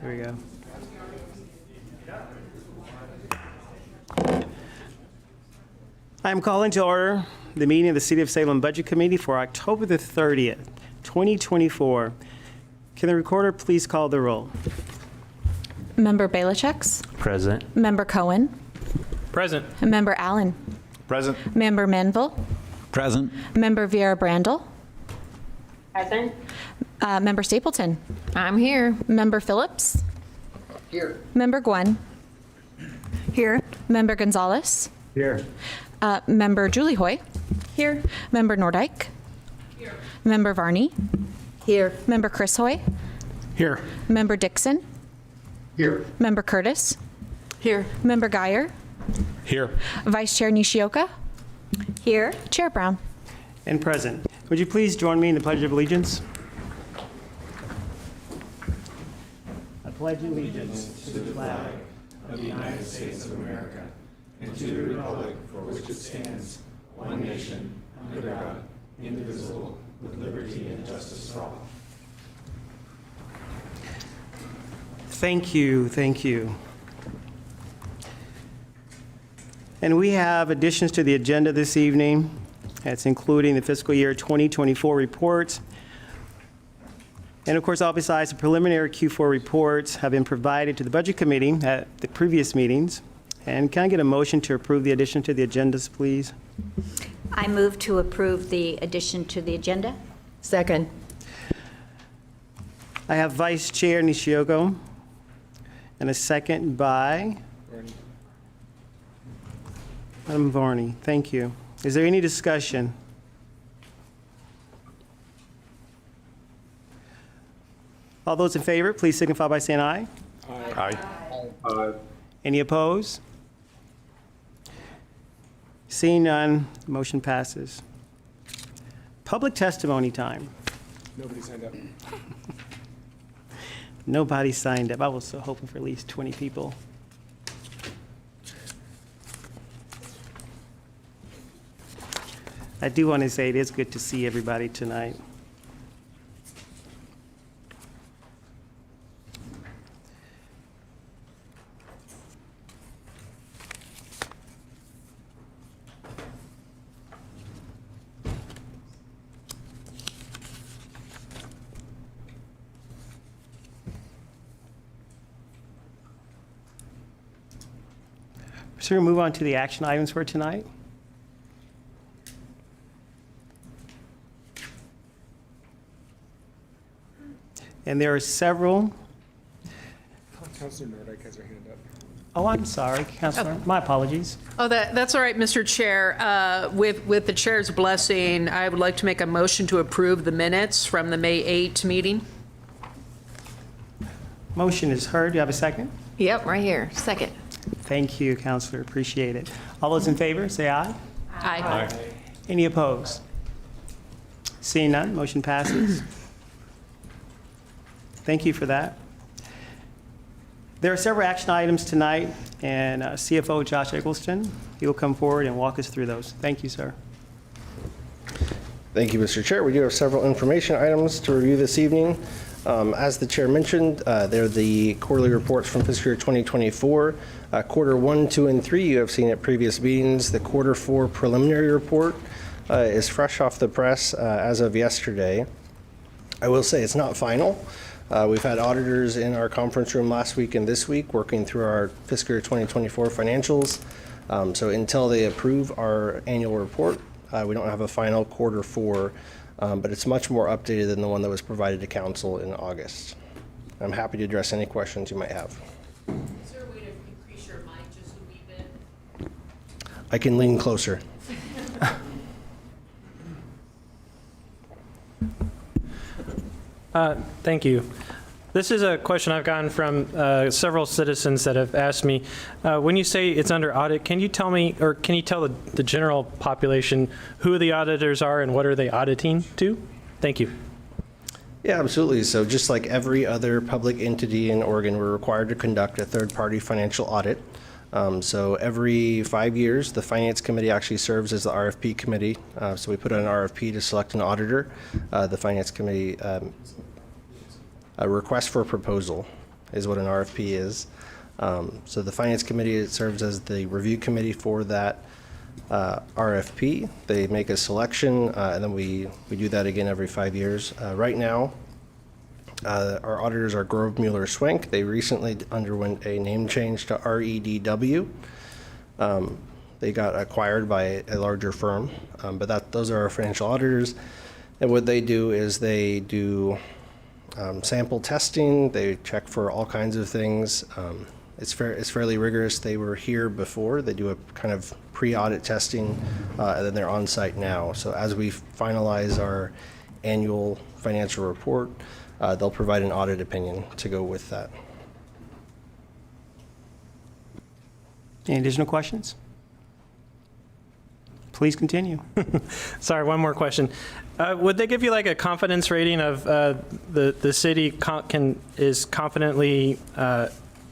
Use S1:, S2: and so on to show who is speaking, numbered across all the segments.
S1: There we go. I am calling to order the meeting of the City of Salem Budget Committee for October the 30th, 2024. Can the recorder please call the roll?
S2: Member Belichick.
S3: Present.
S2: Member Cohen.
S3: Present.
S2: Member Allen.
S3: Present.
S2: Member Manville.
S3: Present.
S2: Member Vieira Brandel.
S4: Present.
S2: Member Stapleton.
S4: I'm here.
S2: Member Phillips.
S4: Here.
S2: Member Gwen.
S4: Here.
S2: Member Gonzalez.
S3: Here.
S2: Member Julie Hoy.
S4: Here.
S2: Member Nordyke.
S4: Here.
S2: Member Varney.
S4: Here.
S2: Member Chris Hoy.
S3: Here.
S2: Member Dixon.
S3: Here.
S2: Member Curtis.
S4: Here.
S2: Member Geyer.
S3: Here.
S2: Vice Chair Nishioka.
S4: Here.
S2: Chair Brown.
S1: And present. Would you please join me in the Pledge of Allegiance? I pledge allegiance to the flag
S5: of the United States of America and to the republic for which it stands, one nation, under God, indivisible, with liberty and justice for all.
S1: Thank you, thank you. And we have additions to the agenda this evening. That's including the fiscal year 2024 reports. And of course, all besides the preliminary Q4 reports have been provided to the Budget Committee at the previous meetings. And can I get a motion to approve the addition to the agendas, please?
S6: I move to approve the addition to the agenda.
S4: Second.
S1: I have Vice Chair Nishioka and a second by Madam Varney. Thank you. Is there any discussion? All those in favor, please signify by saying aye.
S3: Aye.
S1: Any opposed? Seeing none, the motion passes. Public testimony time.
S3: Nobody signed up.
S1: Nobody signed up. I was so hoping for at least 20 people. I do want to say it is good to see everybody tonight. So we'll move on to the action items for tonight. And there are several.
S3: Councilor Nordyke has her hand up.
S1: Oh, I'm sorry, Councilor. My apologies.
S7: Oh, that's all right, Mr. Chair. With the chair's blessing, I would like to make a motion to approve the minutes from the May 8 meeting.
S1: Motion is heard. Do you have a second?
S4: Yep, right here. Second.
S1: Thank you, Councilor. Appreciate it. All those in favor, say aye.
S7: Aye.
S1: Any opposed? Seeing none, motion passes. Thank you for that. There are several action items tonight, and CFO Josh Eggleston, he will come forward and walk us through those. Thank you, sir.
S8: Thank you, Mr. Chair. We do have several information items to review this evening. As the chair mentioned, they're the quarterly reports from fiscal year 2024. Quarter 1, 2, and 3 you have seen at previous meetings. The quarter 4 preliminary report is fresh off the press as of yesterday. I will say it's not final. We've had auditors in our conference room last week and this week working through our fiscal year 2024 financials. So until they approve our annual report, we don't have a final quarter 4, but it's much more updated than the one that was provided to council in August. I'm happy to address any questions you might have.
S7: Is there a way to increase your mic just a wee bit?
S8: I can lean closer.
S9: Thank you. This is a question I've gotten from several citizens that have asked me, when you say it's under audit, can you tell me, or can you tell the general population who the auditors are and what are they auditing to? Thank you.
S8: Yeah, absolutely. So just like every other public entity in Oregon, we're required to conduct a third-party financial audit. So every 5 years, the Finance Committee actually serves as the RFP committee. So we put out an RFP to select an auditor. The Finance Committee a request for a proposal. is what an RFP is. So the Finance Committee serves as the review committee for that RFP. They make a selection, and then we do that again every 5 years. Right now, our auditors are Grove Mueller Swank. They recently underwent a name change to REDW. They got acquired by a larger firm, but those are our financial auditors. And what they do is they do sample testing. They check for all kinds of things. It's fairly rigorous. They were here before. They do a kind of pre-audit testing, and then they're on site now. So as we finalize our annual financial report, they'll provide an audit opinion to go with that.
S1: Any additional questions? Please continue.
S9: Sorry, one more question. Would they give you like a confidence rating of the city is confidently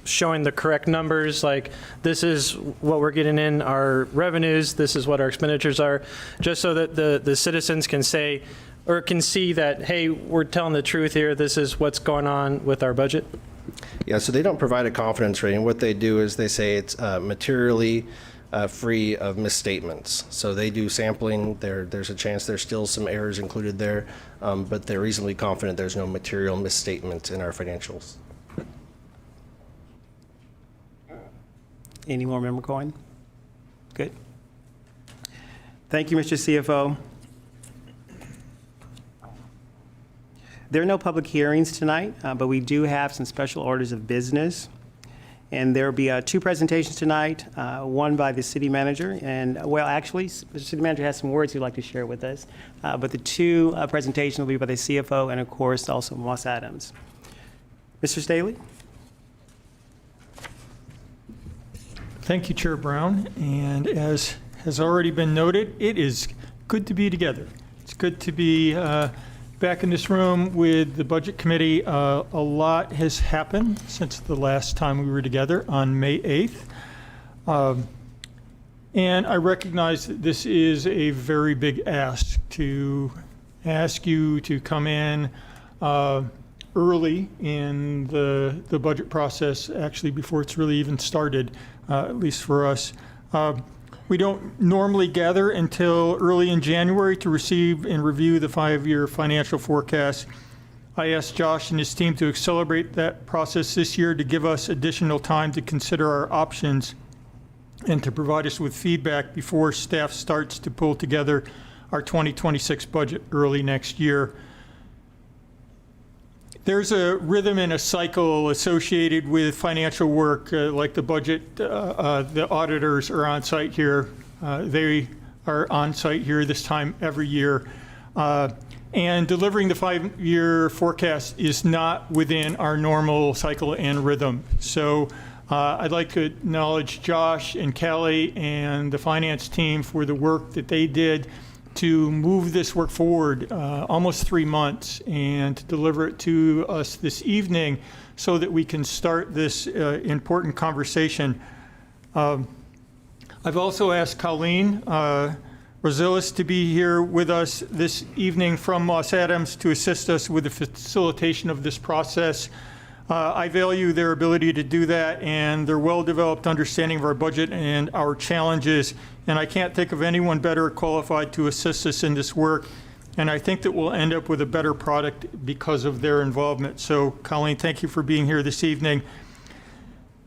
S9: showing the correct numbers? Like, this is what we're getting in our revenues, this is what our expenditures are, just so that the citizens can say, or can see that, hey, we're telling the truth here, this is what's going on with our budget?
S8: Yeah, so they don't provide a confidence rating. What they do is they say it's materially free of misstatements. So they do sampling. There's a chance there's still some errors included there, but they're reasonably confident there's no material misstatement in our financials.
S1: Any more, Member Cohen? Good. Thank you, Mr. CFO. There are no public hearings tonight, but we do have some special orders of business. And there will be two presentations tonight, one by the city manager, and, well, actually, the city manager has some words he'd like to share with us. But the two presentations will be by the CFO and, of course, also Moss Adams. Mr. Staley?
S10: Thank you, Chair Brown. And as has already been noted, it is good to be together. It's good to be back in this room with the Budget Committee. A lot has happened since the last time we were together on May 8th. And I recognize that this is a very big ask to ask you to come in early in the budget process, actually before it's really even started, at least for us. We don't normally gather until early in January to receive and review the 5-year financial forecast. I asked Josh and his team to accelerate that process this year to give us additional time to consider our options and to provide us with feedback before staff starts to pull together our 2026 budget early next year. There's a rhythm and a cycle associated with financial work, like the budget. The auditors are on site here. They are on site here this time every year. And delivering the 5-year forecast is not within our normal cycle and rhythm. So I'd like to acknowledge Josh and Kelly and the finance team for the work that they did to move this work forward almost 3 months and to deliver it to us this evening so that we can start this important conversation. I've also asked Colleen Rosilis to be here with us this evening from Moss Adams to assist us with the facilitation of this process. I value their ability to do that and their well-developed understanding of our budget and our challenges, and I can't think of anyone better qualified to assist us in this work, and I think that we'll end up with a better product because of their involvement. So, Colleen, thank you for being here this evening.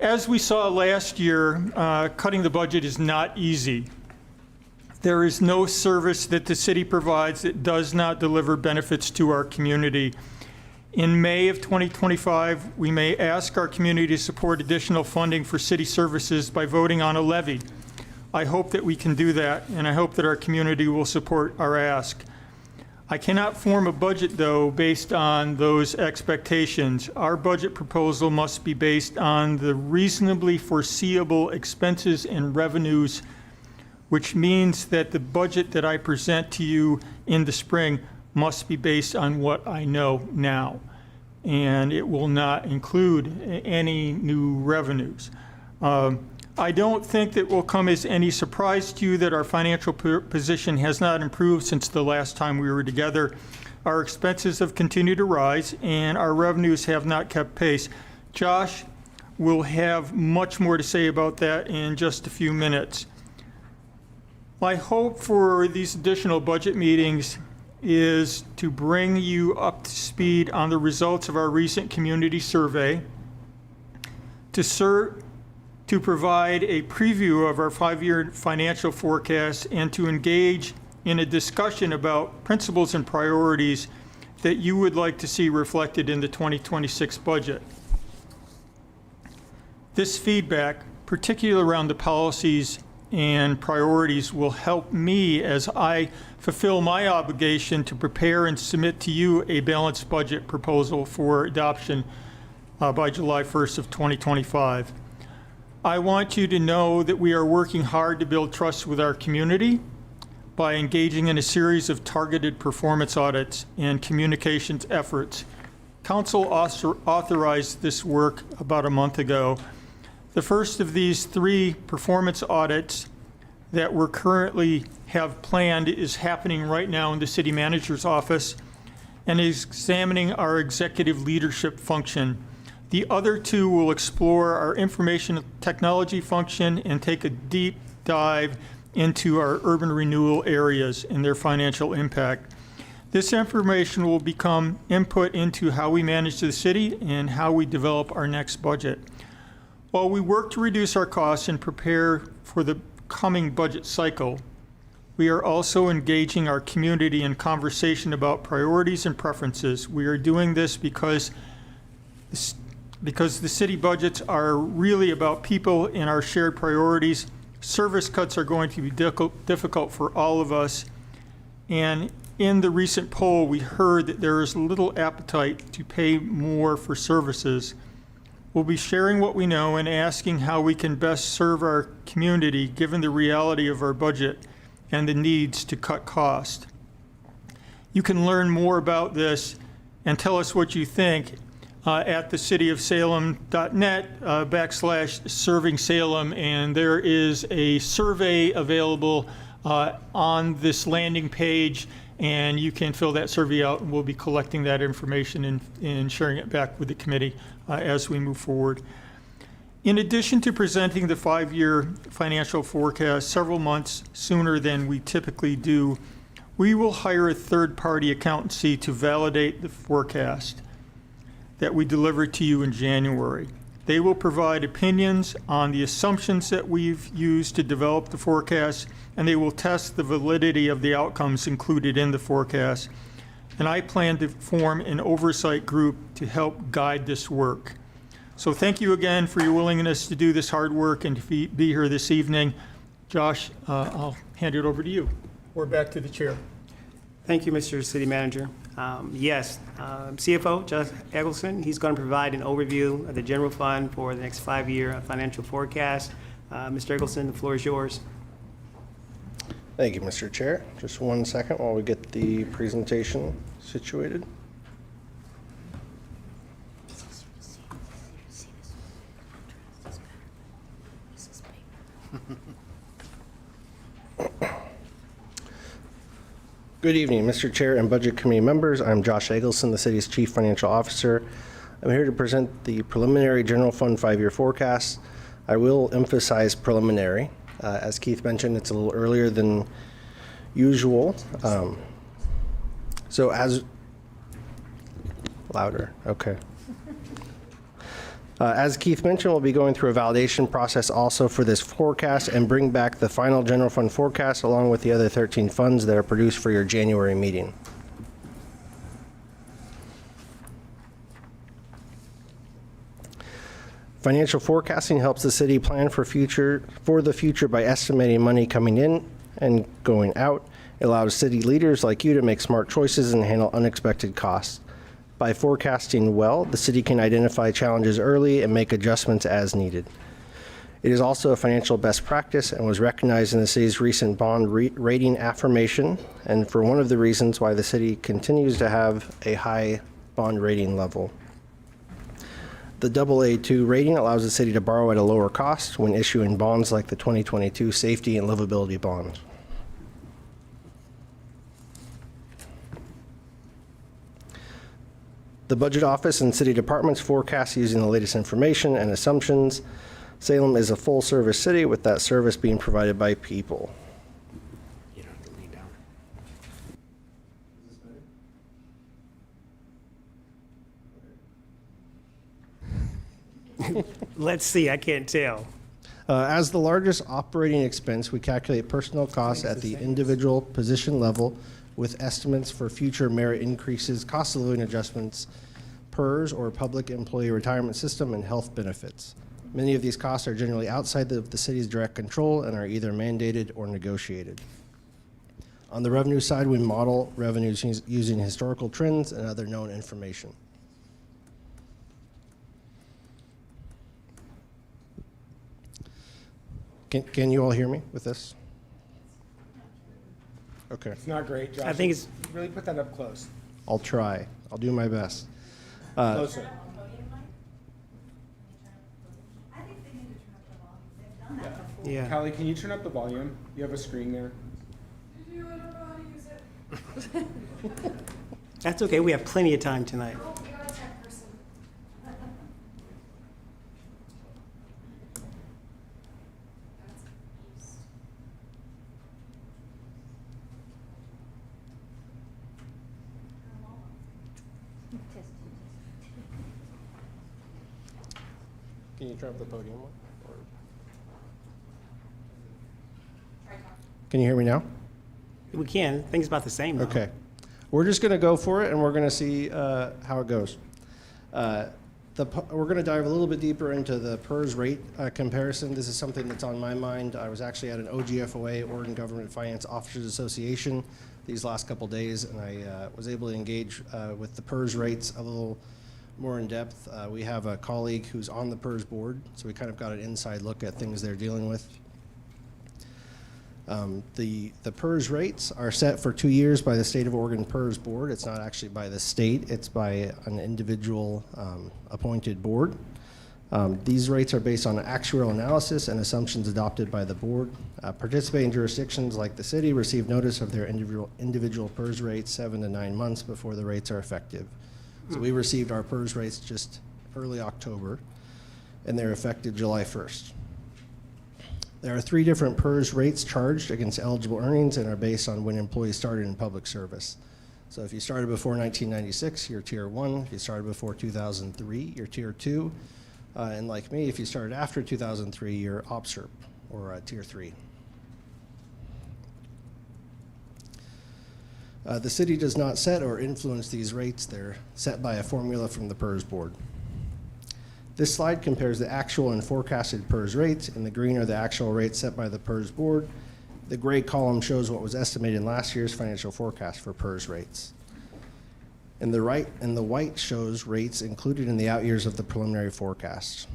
S10: As we saw last year, cutting the budget is not easy. There is no service that the city provides that does not deliver benefits to our community. In May of 2025, we may ask our community to support additional funding for city services by voting on a levy. I hope that we can do that, and I hope that our community will support our ask. I cannot form a budget, though, based on those expectations. Our budget proposal must be based on the reasonably foreseeable expenses and revenues, which means that the budget that I present to you in the spring must be based on what I know now, and it will not include any new revenues. I don't think that will come as any surprise to you that our financial position has not improved since the last time we were together. Our expenses have continued to rise, and our revenues have not kept pace. Josh will have much more to say about that in just a few minutes. My hope for these additional budget meetings is to bring you up to speed on the results of our recent community survey, to provide a preview of our 5-year financial forecast, and to engage in a discussion about principles and priorities that you would like to see reflected in the 2026 budget. This feedback, particularly around the policies and priorities, will help me as I fulfill my obligation to prepare and submit to you a balanced budget proposal for adoption by July 1st of 2025. I want you to know that we are working hard to build trust with our community by engaging in a series of targeted performance audits and communications efforts. Council authorized this work about a month ago. The first of these 3 performance audits that we're currently have planned is happening right now in the city manager's office and is examining our executive leadership function. The other 2 will explore our information technology function and take a deep dive into our urban renewal areas and their financial impact. This information will become input into how we manage the city and how we develop our next budget. While we work to reduce our costs and prepare for the coming budget cycle, we are also engaging our community in conversation about priorities and preferences. We are doing this because the city budgets are really about people and our shared priorities. Service cuts are going to be difficult for all of us. And in the recent poll, we heard that there is little appetite to pay more for services. We'll be sharing what we know and asking how we can best serve our community given the reality of our budget and the needs to cut cost. You can learn more about this and tell us what you think at thecityofsalem.net/Serving Salem, and there is a survey available on this landing page, and you can fill that survey out, and we'll be collecting that information and sharing it back with the committee as we move forward. In addition to presenting the 5-year financial forecast several months sooner than we typically do, we will hire a third-party accountancy to validate the forecast that we delivered to you in January. They will provide opinions on the assumptions that we've used to develop the forecast, and they will test the validity of the outcomes included in the forecast. And I plan to form an oversight group to help guide this work. So thank you again for your willingness to do this hard work and to be here this evening. Josh, I'll hand it over to you. Or back to the chair.
S1: Thank you, Mr. City Manager. Yes, CFO Josh Eggleston, he's going to provide an overview of the general fund for the next 5-year financial forecast. Mr. Eggleston, the floor is yours.
S8: Thank you, Mr. Chair. Just 1 second while we get the presentation situated. Good evening, Mr. Chair and Budget Committee members. I'm Josh Eggleston, the city's Chief Financial Officer. I'm here to present the preliminary general fund 5-year forecast. I will emphasize preliminary. As Keith mentioned, it's a little earlier than usual. So as louder, okay. As Keith mentioned, we'll be going through a validation process also for this forecast and bring back the final general fund forecast along with the other 13 funds that are produced for your January meeting. Financial forecasting helps the city plan for the future by estimating money coming in and going out. It allows city leaders like you to make smart choices and handle unexpected costs. By forecasting well, the city can identify challenges early and make adjustments as needed. It is also a financial best practice and was recognized in the city's recent bond rating affirmation, and for one of the reasons why the city continues to have a high bond rating level. The AA2 rating allows the city to borrow at a lower cost when issuing bonds like the 2022 Safety and Livability Bond. The budget office and city departments forecast using the latest information and assumptions. Salem is a full-service city with that service being provided by people.
S3: You don't have to lean down.
S1: Let's see, I can't tell.
S8: As the largest operating expense, we calculate personnel costs at the individual position level with estimates for future merit increases, cost of living adjustments, PERS or public employee retirement system, and health benefits. Many of these costs are generally outside of the city's direct control and are either mandated or negotiated. On the revenue side, we model revenues using historical trends and other known information. Can you all hear me with this? Okay,
S3: It's not great, Josh.
S1: I think it's,
S3: Really put that up close.
S8: I'll try. I'll do my best.
S3: Closer.
S1: yeah.
S3: Callie, can you turn up the volume? You have a screen there.
S1: That's okay, we have plenty of time tonight.
S8: Can you turn up the podium one? Can you hear me now?
S1: We can, I think it's about the same though.
S8: Okay. We're just going to go for it, and we're going to see how it goes. We're going to dive a little bit deeper into the PERS rate comparison. This is something that's on my mind. I was actually at an OGFOA, Oregon Government Finance Officers Association, these last couple days, and I was able to engage with the PERS rates a little more in depth. We have a colleague who's on the PERS board, so we kind of got an inside look at things they're dealing with. The PERS rates are set for 2 years by the State of Oregon PERS Board. It's not actually by the state, it's by an individual appointed board. These rates are based on actuarial analysis and assumptions adopted by the board. Participating jurisdictions like the city receive notice of their individual PERS rates 7 to 9 months before the rates are effective. So we received our PERS rates just early October, and they're effective July 1st. There are 3 different PERS rates charged against eligible earnings and are based on when employees started in public service. So if you started before 1996, you're Tier 1. If you started before 2003, you're Tier 2. And like me, if you started after 2003, you're OPSERP, or Tier 3. The city does not set or influence these rates. They're set by a formula from the PERS board. This slide compares the actual and forecasted PERS rates. In the green are the actual rates set by the PERS board. The gray column shows what was estimated in last year's financial forecast for PERS rates. And the white shows rates included in the out years of the preliminary forecast.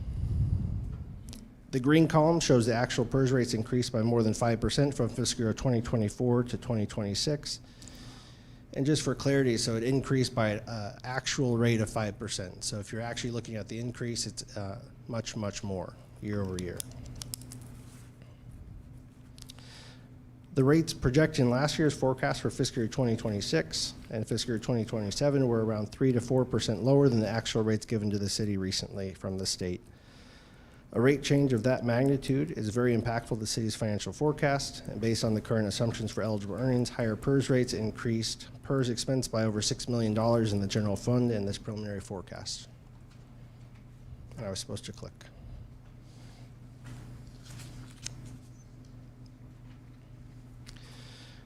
S8: The green column shows the actual PERS rates increased by more than 5% from fiscal year 2024 to 2026. And just for clarity, so it increased by an actual rate of 5%. So if you're actually looking at the increase, it's much, much more year over year. The rates projected in last year's forecast for fiscal year 2026 and fiscal year 2027 were around 3 to 4% lower than the actual rates given to the city recently from the state. A rate change of that magnitude is very impactful to the city's financial forecast, and based on the current assumptions for eligible earnings, higher PERS rates increased PERS expense by over $6 million in the general fund in this preliminary forecast. And I was supposed to click.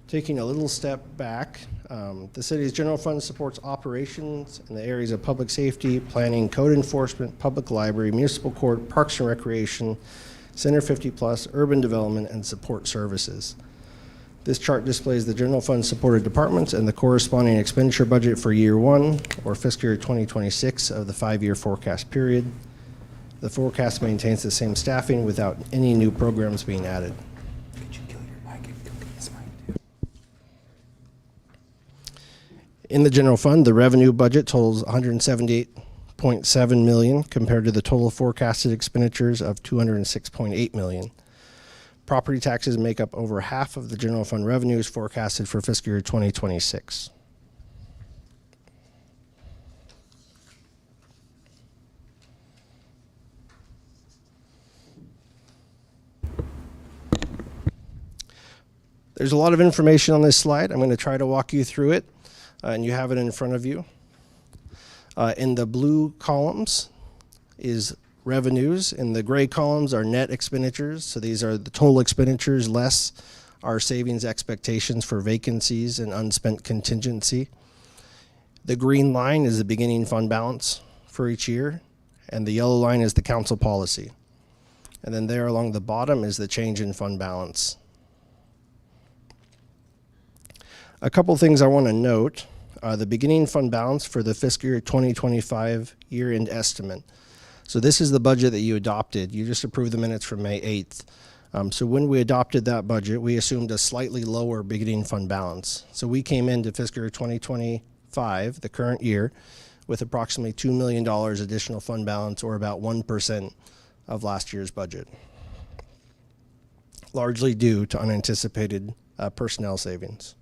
S8: Taking a little step back, the city's general fund supports operations in the areas of public safety, planning, code enforcement, public library, municipal court, parks and recreation, Center 50+, urban development, and support services. This chart displays the general fund supported departments and the corresponding expenditure budget for year 1 or fiscal year 2026 of the 5-year forecast period. The forecast maintains the same staffing without any new programs being added. In the general fund, the revenue budget totals $178.7 million compared to the total forecasted expenditures of $206.8 million. Property taxes make up over half of the general fund revenues forecasted for fiscal year 2026. There's a lot of information on this slide. I'm going to try to walk you through it, and you have it in front of you. In the blue columns is revenues. In the gray columns are net expenditures. So these are the total expenditures less our savings expectations for vacancies and unspent contingency. The green line is the beginning fund balance for each year, and the yellow line is the council policy. And then there along the bottom is the change in fund balance. A couple things I want to note. The beginning fund balance for the fiscal year 2025 year-end estimate. So this is the budget that you adopted. You just approved the minutes from May 8th. So when we adopted that budget, we assumed a slightly lower beginning fund balance. So we came into fiscal year 2025, the current year, with approximately $2 million additional fund balance, or about 1% of last year's budget, largely due to unanticipated personnel savings.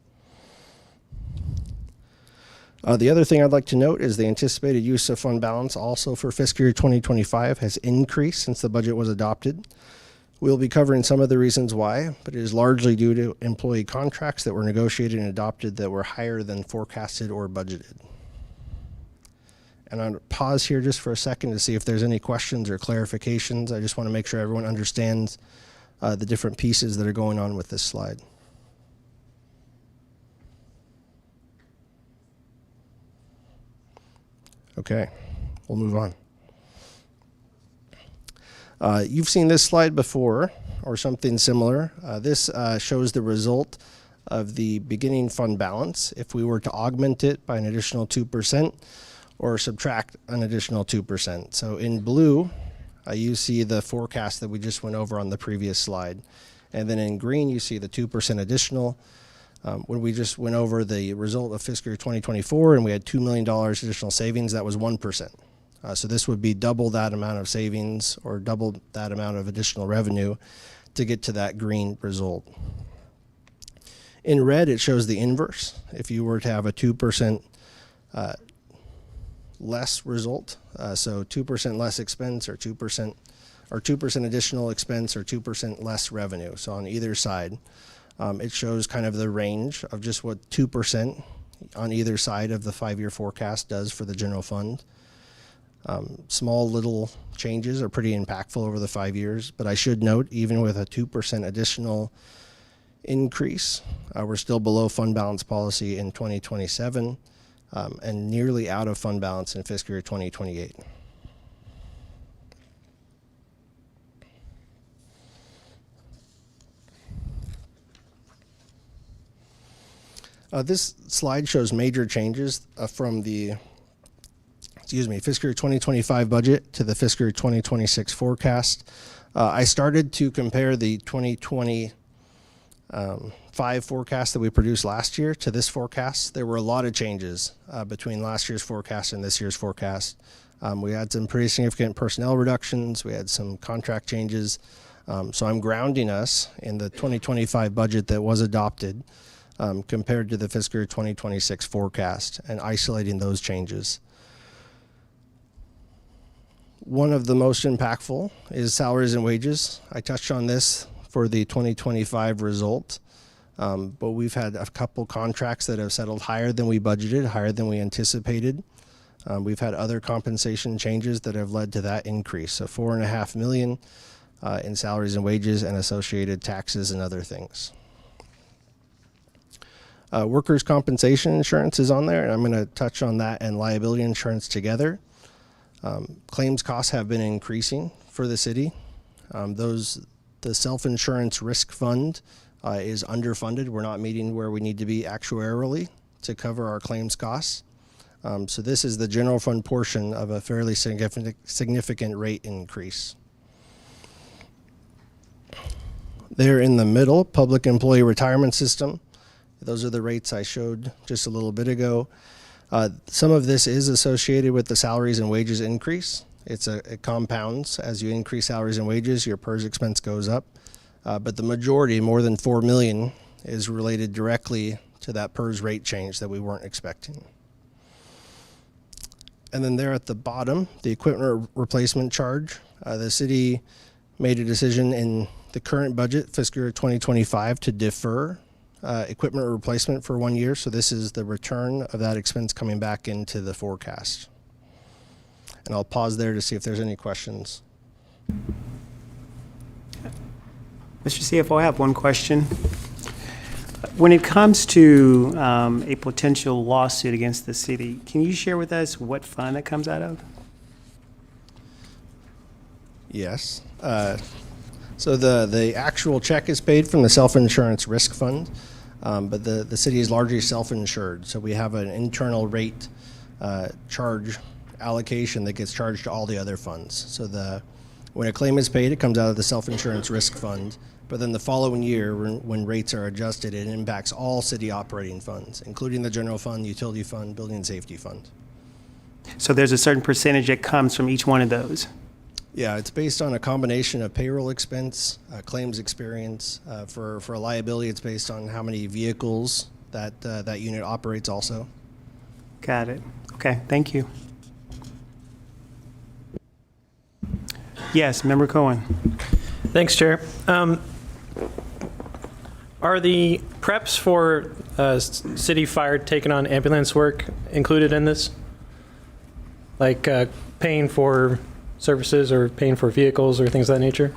S8: The other thing I'd like to note is the anticipated use of fund balance also for fiscal year 2025 has increased since the budget was adopted. We'll be covering some of the reasons why, but it is largely due to employee contracts that were negotiated and adopted that were higher than forecasted or budgeted. And I'll pause here just for a second to see if there's any questions or clarifications. I just want to make sure everyone understands the different pieces that are going on with this slide. Okay, we'll move on. You've seen this slide before, or something similar. This shows the result of the beginning fund balance if we were to augment it by an additional 2% or subtract an additional 2%. So in blue, you see the forecast that we just went over on the previous slide. And then in green, you see the 2% additional. When we just went over the result of fiscal year 2024 and we had $2 million additional savings, that was 1%. So this would be double that amount of savings or double that amount of additional revenue to get to that green result. In red, it shows the inverse. If you were to have a 2% less result, so 2% less expense or 2% additional expense or 2% less revenue. So on either side, it shows kind of the range of just what 2% on either side of the 5-year forecast does for the general fund. Small little changes are pretty impactful over the 5 years, but I should note, even with a 2% additional increase, we're still below fund balance policy in 2027 and nearly out of fund balance in fiscal year 2028. This slide shows major changes from the fiscal year 2025 budget to the fiscal year 2026 forecast. I started to compare the 2025 forecast that we produced last year to this forecast. There were a lot of changes between last year's forecast and this year's forecast. We had some pretty significant personnel reductions. We had some contract changes. So I'm grounding us in the 2025 budget that was adopted compared to the fiscal year 2026 forecast and isolating those changes. One of the most impactful is salaries and wages. I touched on this for the 2025 result, but we've had a couple contracts that have settled higher than we budgeted, higher than we anticipated. We've had other compensation changes that have led to that increase. So $4.5 million in salaries and wages and associated taxes and other things. Workers' compensation insurance is on there, and I'm going to touch on that and liability insurance together. Claims costs have been increasing for the city. The self-insurance risk fund is underfunded. We're not meeting where we need to be actuarially to cover our claims costs. So this is the general fund portion of a fairly significant rate increase. There in the middle, public employee retirement system. Those are the rates I showed just a little bit ago. Some of this is associated with the salaries and wages increase. It compounds. As you increase salaries and wages, your PERS expense goes up. But the majority, more than $4 million, is related directly to that PERS rate change that we weren't expecting. And then there at the bottom, the equipment replacement charge. The city made a decision in the current budget, fiscal year 2025, to defer equipment replacement for 1 year. So this is the return of that expense coming back into the forecast. And I'll pause there to see if there's any questions.
S1: Mr. CFO, I have one question. When it comes to a potential lawsuit against the city, can you share with us what fund it comes out of?
S8: Yes. So the actual check is paid from the self-insurance risk fund, but the city is largely self-insured. So we have an internal rate charge allocation that gets charged to all the other funds. So when a claim is paid, it comes out of the self-insurance risk fund. But then the following year, when rates are adjusted, it impacts all city operating funds, including the general fund, utility fund, building and safety fund.
S1: So there's a certain percentage that comes from each one of those.
S8: Yeah, it's based on a combination of payroll expense, claims experience. For a liability, it's based on how many vehicles that unit operates also.
S1: Got it. Okay, thank you. Yes, Member Cohen.
S9: Thanks, Chair. Are the preps for city fire taking on ambulance work included in this? Like paying for services or paying for vehicles or things of that nature?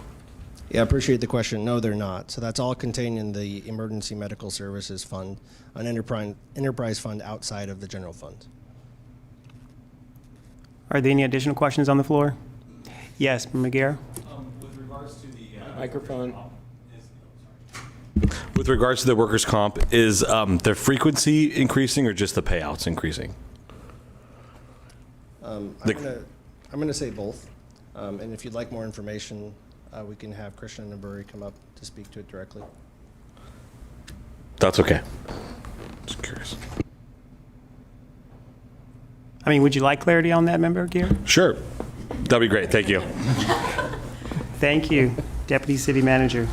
S8: Yeah, I appreciate the question. No, they're not. So that's all contained in the Emergency Medical Services Fund, an enterprise fund outside of the general fund.
S1: Are there any additional questions on the floor? Yes, Member Guerra.
S5: With regards to the
S9: Microphone.
S5: with regards to the workers' comp, is the frequency increasing or just the payouts increasing?
S8: I'm going to say both. And if you'd like more information, we can have Krishna Naburi come up to speak to it directly.
S5: That's okay. Just curious.
S1: I mean, would you like clarity on that, Member Guerra?
S5: Sure. That'd be great. Thank you.
S1: Thank you, Deputy City Manager.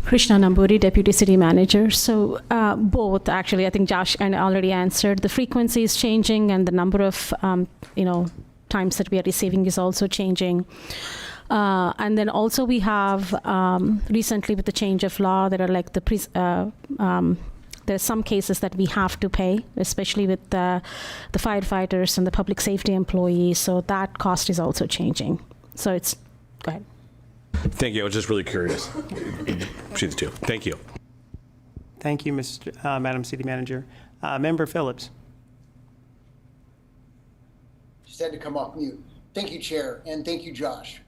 S11: Krishna Namburi, Deputy City Manager. So both, actually, I think Josh kind of already answered. The frequency is changing, and the number of times that we are receiving is also changing. And then also we have recently with the change of law, there are like there's some cases that we have to pay, especially with the firefighters and the public safety employees. So that cost is also changing. So it's, go ahead.
S5: Thank you. I was just really curious. Appreciate the two. Thank you.
S1: Thank you, Madam City Manager. Member Phillips.
S12: Just had to come off mute. Thank you, Chair, and thank you, Josh.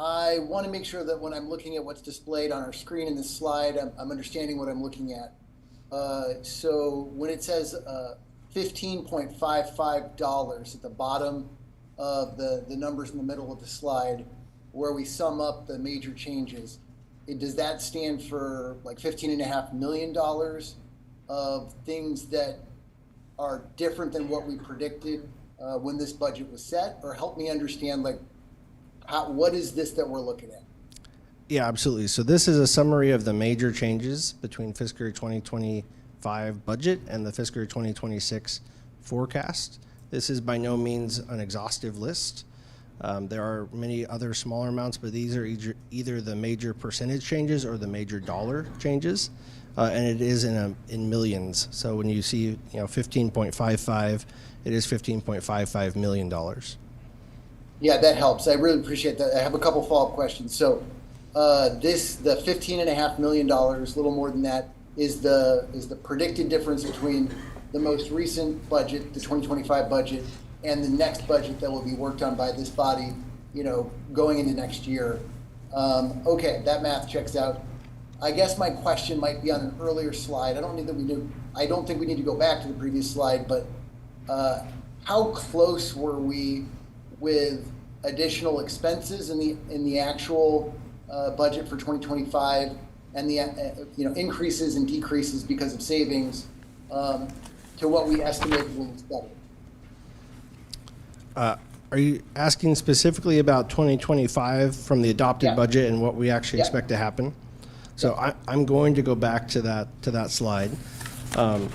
S12: I want to make sure that when I'm looking at what's displayed on our screen in this slide, I'm understanding what I'm looking at. So when it says $15.55 at the bottom of the numbers in the middle of the slide, where we sum up the major changes, does that stand for like $15.5 million of things that are different than what we predicted when this budget was set? Or help me understand, like, what is this that we're looking at?
S8: Yeah, absolutely. So this is a summary of the major changes between fiscal year 2025 budget and the fiscal year 2026 forecast. This is by no means an exhaustive list. There are many other smaller amounts, but these are either the major percentage changes or the major dollar changes, and it is in millions. So when you see 15.55, it is $15.55 million.
S12: Yeah, that helps. I really appreciate that. I have a couple follow-up questions. So the $15.5 million, a little more than that, is the predicted difference between the most recent budget, the 2025 budget, and the next budget that will be worked on by this body, going into next year. Okay, that math checks out. I guess my question might be on an earlier slide. I don't think we need to go back to the previous slide, but how close were we with additional expenses in the actual budget for 2025 and the increases and decreases because of savings to what we estimated when we studied?
S8: Are you asking specifically about 2025 from the adopted budget and what we actually expect to happen? So I'm going to go back to that slide.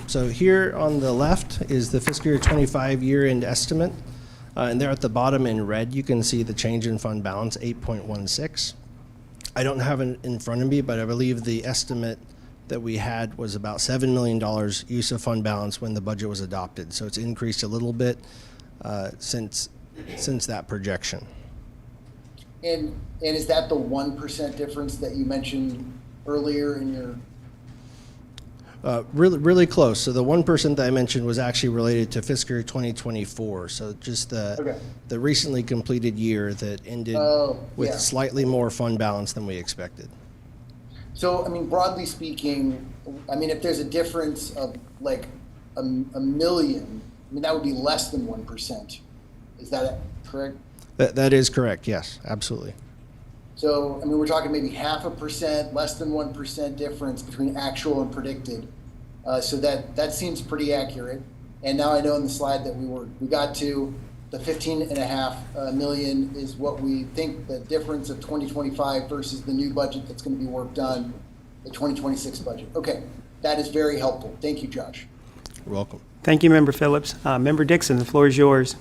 S8: So here on the left is the fiscal year 25 year-end estimate. And there at the bottom in red, you can see the change in fund balance, 8.16. I don't have it in front of me, but I believe the estimate that we had was about $7 million use of fund balance when the budget was adopted. So it's increased a little bit since that projection.
S12: And is that the 1% difference that you mentioned earlier in your?
S8: Really close. So the 1% that I mentioned was actually related to fiscal year 2024. So just the recently completed year that ended with slightly more fund balance than we expected.
S12: So, I mean, broadly speaking, I mean, if there's a difference of like a million, I mean, that would be less than 1%. Is that correct?
S8: That is correct. Yes, absolutely.
S12: So, I mean, we're talking maybe 0.5%, less than 1% difference between actual and predicted. So that seems pretty accurate. And now I know in the slide that we got to the 15.5 million is what we think the difference of 2025 versus the new budget that's going to be worked on, the 2026 budget. Okay, that is very helpful. Thank you, Josh.
S8: You're welcome.
S1: Thank you, Member Phillips. Member Dixon, the floor is yours.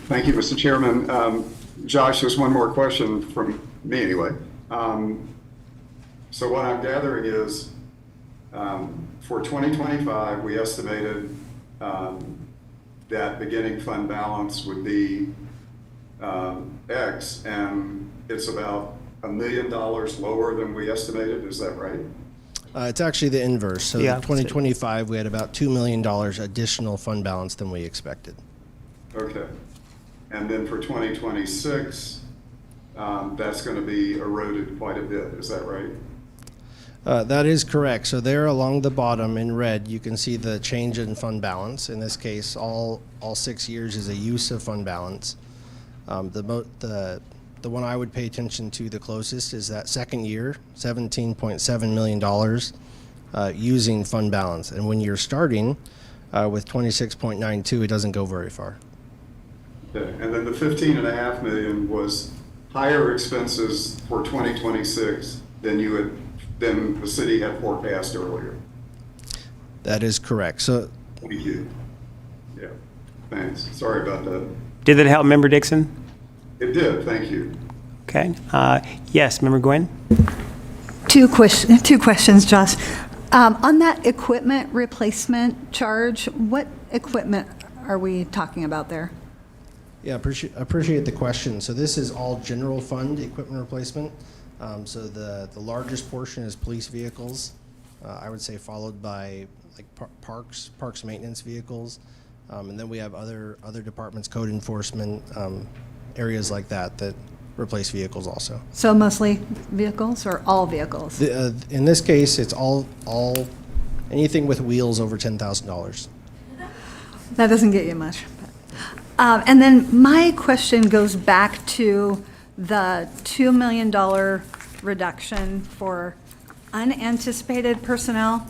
S5: Thank you, Mr. Chairman. Josh, there's one more question from me anyway. So what I'm gathering is for 2025, we estimated that beginning fund balance would be X, and it's about $1 million lower than we estimated. Is that right?
S8: It's actually the inverse. So
S1: Yeah.
S8: in 2025, we had about $2 million additional fund balance than we expected.
S5: Okay. And then for 2026, that's going to be eroded quite a bit. Is that right?
S8: That is correct. So there along the bottom in red, you can see the change in fund balance. In this case, all 6 years is a use of fund balance. The one I would pay attention to the closest is that second year, $17.7 million using fund balance. And when you're starting with 26.92, it doesn't go very far.
S5: Okay. And then the 15.5 million was higher expenses for 2026 than the city had forecast earlier.
S8: That is correct. So
S5: Thank you. Yeah, thanks. Sorry about that.
S1: Did that help, Member Dixon?
S5: It did, thank you.
S1: Okay. Yes, Member Gwen?
S13: Two questions, Josh. On that equipment replacement charge, what equipment are we talking about there?
S8: yeah, appreciate the question. So this is all general fund equipment replacement. So the largest portion is police vehicles. I would say followed by like parks maintenance vehicles. And then we have other departments, code enforcement, areas like that replace vehicles also.
S13: So mostly vehicles or all vehicles?
S8: In this case, it's all anything with wheels over $10,000.
S13: That doesn't get you much. And then my question goes back to the $2 million reduction for unanticipated personnel.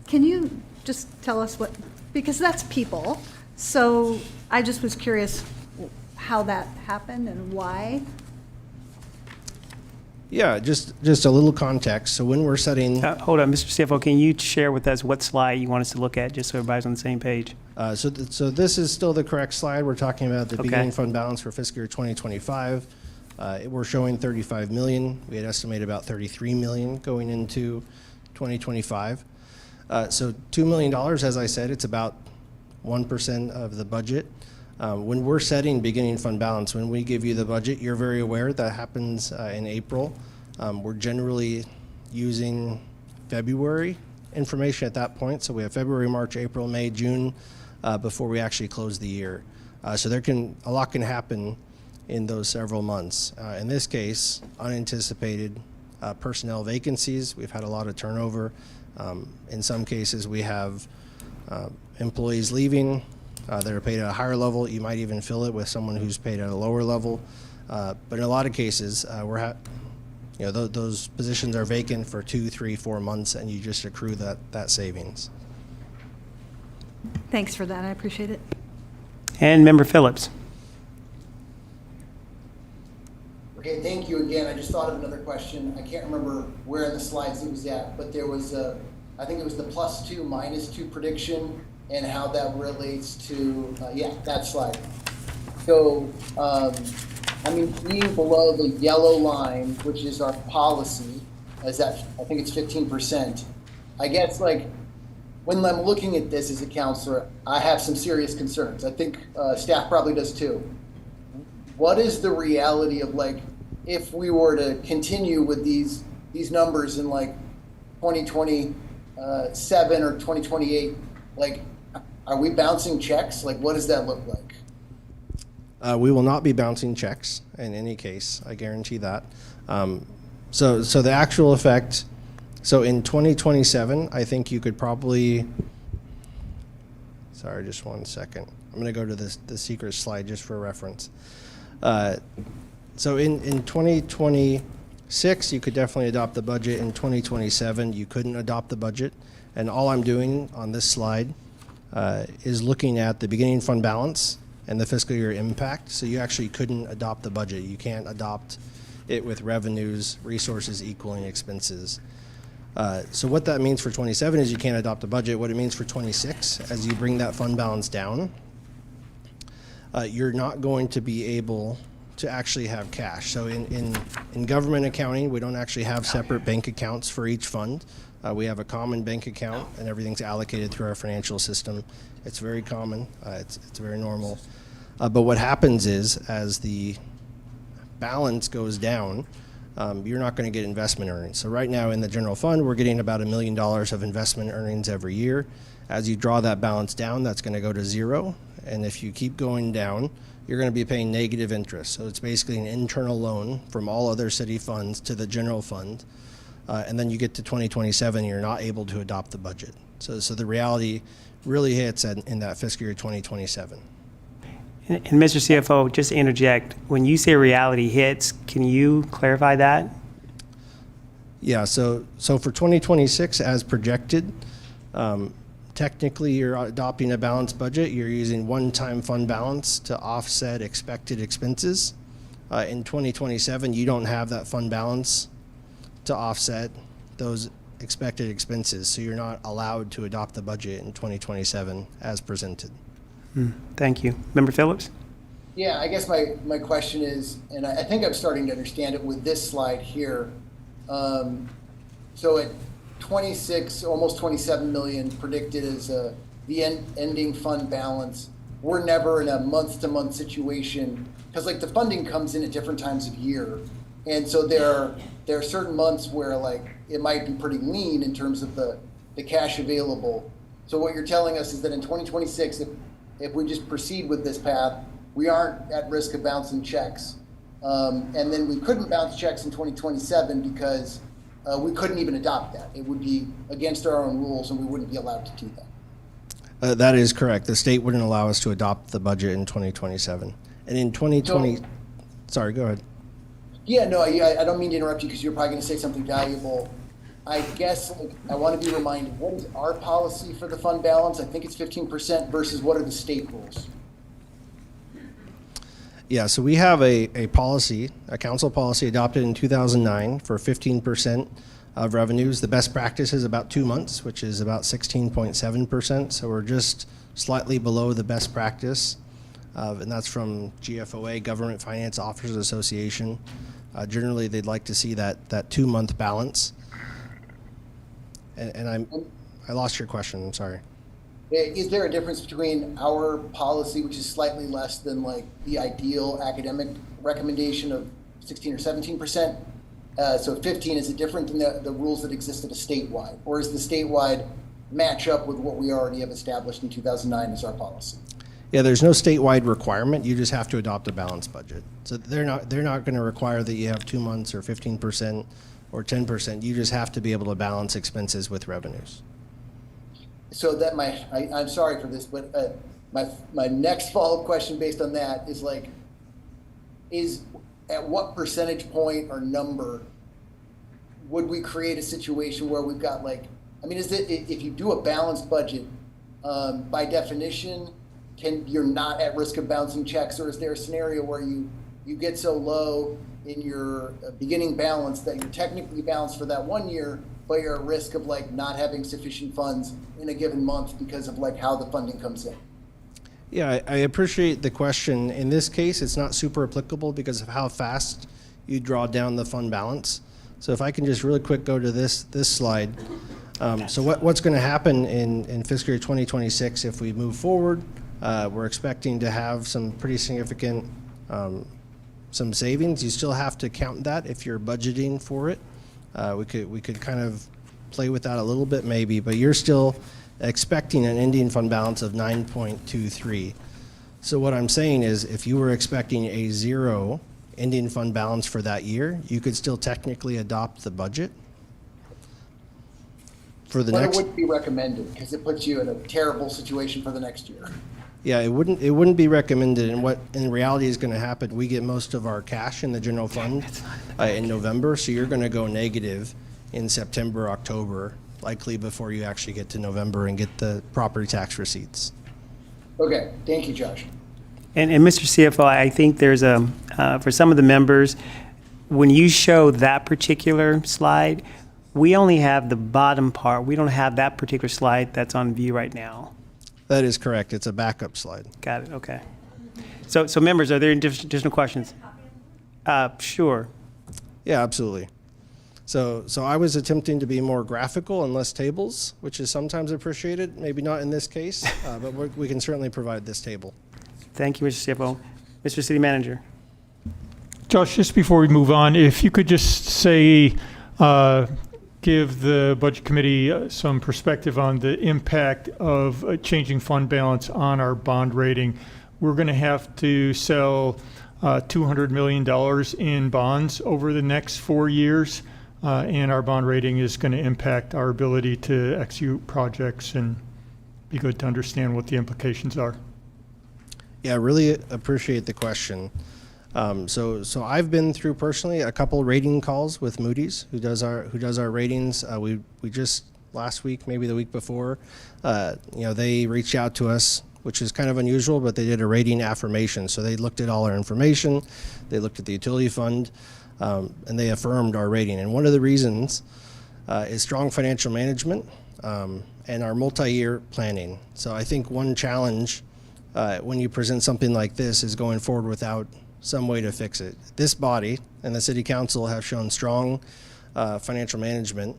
S13: Can you just tell us what, because that's people. So I just was curious how that happened and why.
S8: Yeah, just a little context. So when we're setting,
S1: Hold on, Mr. CFO, can you share with us what slide you want us to look at, just so everybody's on the same page?
S8: so this is still the correct slide. We're talking about the
S1: Okay.
S8: beginning fund balance for fiscal year 2025. We're showing 35 million. We had estimated about 33 million going into 2025. So $2 million, as I said, it's about 1% of the budget. When we're setting beginning fund balance, when we give you the budget, you're very aware that happens in April. We're generally using February information at that point. So we have February, March, April, May, June before we actually close the year. So a lot can happen in those several months. In this case, unanticipated personnel vacancies. We've had a lot of turnover. In some cases, we have employees leaving. That are paid at a higher level. You might even fill it with someone who's paid at a lower level. But in a lot of cases, those positions are vacant for 2, 3, 4 months, and you just accrue that savings.
S13: Thanks for that. I appreciate it.
S1: And Member Phillips.
S12: Okay, thank you again. I just thought of another question. I can't remember where in the slides it was at, but there was I think it was the +2, -2 prediction and how that relates to, that slide. So I mean, being below the yellow line, which is our policy, is that, I think it's 15%. I guess, like, when I'm looking at this as a counselor, I have some serious concerns. I think staff probably does too. What is the reality of, like, if we were to continue with these numbers in like 2027 or 2028, like, are we bouncing checks? Like, what does that look like?
S8: We will not be bouncing checks in any case, I guarantee that. So the actual effect, so in 2027, I think you could probably, sorry, just one second. I'm gonna go to the secret slide just for reference. So in 2026, you could definitely adopt the budget. In 2027, you couldn't adopt the budget. And all I'm doing on this slide is looking at the beginning fund balance and the fiscal year impact. So you actually couldn't adopt the budget. You can't adopt it with revenues, resources equaling expenses. So what that means for 27 is you can't adopt the budget. What it means for 26, as you bring that fund balance down, you're not going to be able to actually have cash. So in government accounting, we don't actually have separate bank accounts for each fund. We have a common bank account, and everything's allocated through our financial system. It's very common. It's very normal. But what happens is, as the balance goes down, you're not going to get investment earnings. So right now in the general fund, we're getting about $1 million of investment earnings every year. As you draw that balance down, that's going to go to zero. And if you keep going down, you're going to be paying negative interest. So it's basically an internal loan from all other city funds to the general fund. And then you get to 2027, you're not able to adopt the budget. So the reality really hits in that fiscal year 2027.
S1: And Mr. CFO, just to interject, when you say reality hits, can you clarify that?
S8: Yeah, so for 2026, as projected, technically you're adopting a balanced budget. You're using one-time fund balance to offset expected expenses. In 2027, you don't have that fund balance to offset those expected expenses, so you're not allowed to adopt the budget in 2027 as presented.
S1: Thank you. Member Phillips?
S12: Yeah, I guess my question is, and I think I'm starting to understand it with this slide here. So at 26, almost 27 million predicted as the ending fund balance, we're never in a month-to-month situation, because like the funding comes in at different times of year. And so there are certain months where like it might be pretty lean in terms of the cash available. So what you're telling us is that in 2026, if we just proceed with this path, we aren't at risk of bouncing checks. And then we couldn't bounce checks in 2027 because we couldn't even adopt that. It would be against our own rules and we wouldn't be allowed to do that.
S8: That is correct. The state wouldn't allow us to adopt the budget in 2027. And in 2020, sorry, go ahead.
S12: Yeah, no, I don't mean to interrupt you because you're probably going to say something valuable. I guess like, I want to be reminded, what is our policy for the fund balance? I think it's 15% versus what are the state rules?
S8: Yeah, so we have a policy, a council policy adopted in 2009 for 15% of revenues. The best practice is about 2 months, which is about 16.7%. So we're just slightly below the best practice. And that's from GFOA, Government Finance Officers Association. Generally, they'd like to see that 2-month balance. And I lost your question, I'm sorry.
S12: Is there a difference between our policy, which is slightly less than like the ideal academic recommendation of 16 or 17%? So 15, is it different than the rules that exist at a statewide? Or is the statewide match up with what we already have established in 2009 as our policy?
S8: Yeah, there's no statewide requirement. You just have to adopt a balanced budget. So they're not going to require that you have 2 months or 15% or 10%. You just have to be able to balance expenses with revenues.
S12: So that I'm sorry for this, but my next follow-up question based on that is like, is at what percentage point or number would we create a situation where we've got like, I mean, is it, if you do a balanced budget, by definition, you're not at risk of bouncing checks, or is there a scenario where you get so low in your beginning balance that you're technically balanced for that 1 year, but you're at risk of like not having sufficient funds in a given month because of like how the funding comes in?
S8: Yeah, I appreciate the question. In this case, it's not super applicable because of how fast you draw down the fund balance. So if I can just really quick go to this slide. So what's going to happen in fiscal year 2026 if we move forward? We're expecting to have some pretty significant some savings. You still have to count that if you're budgeting for it. We could kind of play with that a little bit maybe, but you're still expecting an ending fund balance of 9.23. So what I'm saying is if you were expecting a 0 ending fund balance for that year, you could still technically adopt the budget for the
S12: But
S8: next.
S12: it wouldn't be recommended because it puts you in a terrible situation for the next year.
S8: Yeah, it wouldn't be recommended, and what in reality is going to happen, we get most of our cash in the general fund in November, so you're going to go negative in September, October, likely before you actually get to November and get the property tax receipts.
S12: Okay, thank you, Josh.
S1: And Mr. CFO, I think there's for some of the members, when you show that particular slide, we only have the bottom part. We don't have that particular slide that's on view right now.
S8: That is correct. It's a backup slide.
S1: Got it, okay. So members, are there additional questions? Sure.
S8: Yeah, absolutely. So I was attempting to be more graphical and less tables, which is sometimes appreciated, maybe not in this case, but we can certainly provide this table.
S1: Thank you, Mr. CFO. Mr. City Manager.
S10: Josh, just before we move on, if you could just say, give the Budget Committee some perspective on the impact of a changing fund balance on our bond rating. We're going to have to sell $200 million in bonds over the next 4 years, and our bond rating is going to impact our ability to execute projects, and be good to understand what the implications are.
S8: Yeah, really appreciate the question. So I've been through personally a couple rating calls with Moody's, who does our ratings. We just last week, maybe the week before, they reached out to us, which is kind of unusual, but they did a rating affirmation. So they looked at all our information, they looked at the utility fund, and they affirmed our rating. And one of the reasons is strong financial management and our multi-year planning. So I think one challenge when you present something like this is going forward without some way to fix it. This body and the City Council have shown strong financial management,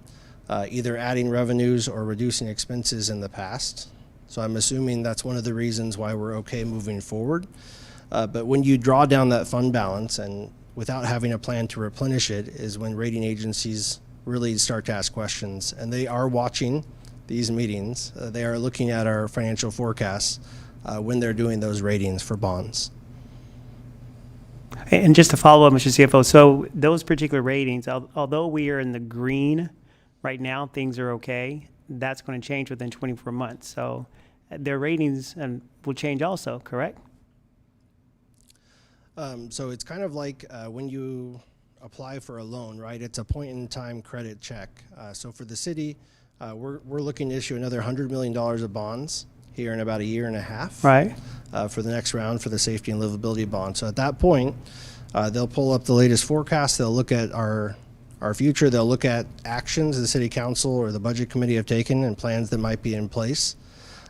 S8: either adding revenues or reducing expenses in the past. So I'm assuming that's one of the reasons why we're okay moving forward. But when you draw down that fund balance and without having a plan to replenish it is when rating agencies really start to ask questions. And they are watching these meetings. They are looking at our financial forecasts when they're doing those ratings for bonds.
S1: And just to follow up, Mr. CFO, so those particular ratings, although we are in the green right now, things are okay. That's going to change within 24 months. So their ratings will change also, correct?
S8: So it's kind of like when you apply for a loan, right? It's a point-in-time credit check. So for the city, we're looking to issue another $100 million of bonds here in about a year and a half.
S1: Right.
S8: For the next round for the safety and livability bond. So at that point, they'll pull up the latest forecast. They'll look at our future. They'll look at actions the City Council or the Budget Committee have taken and plans that might be in place.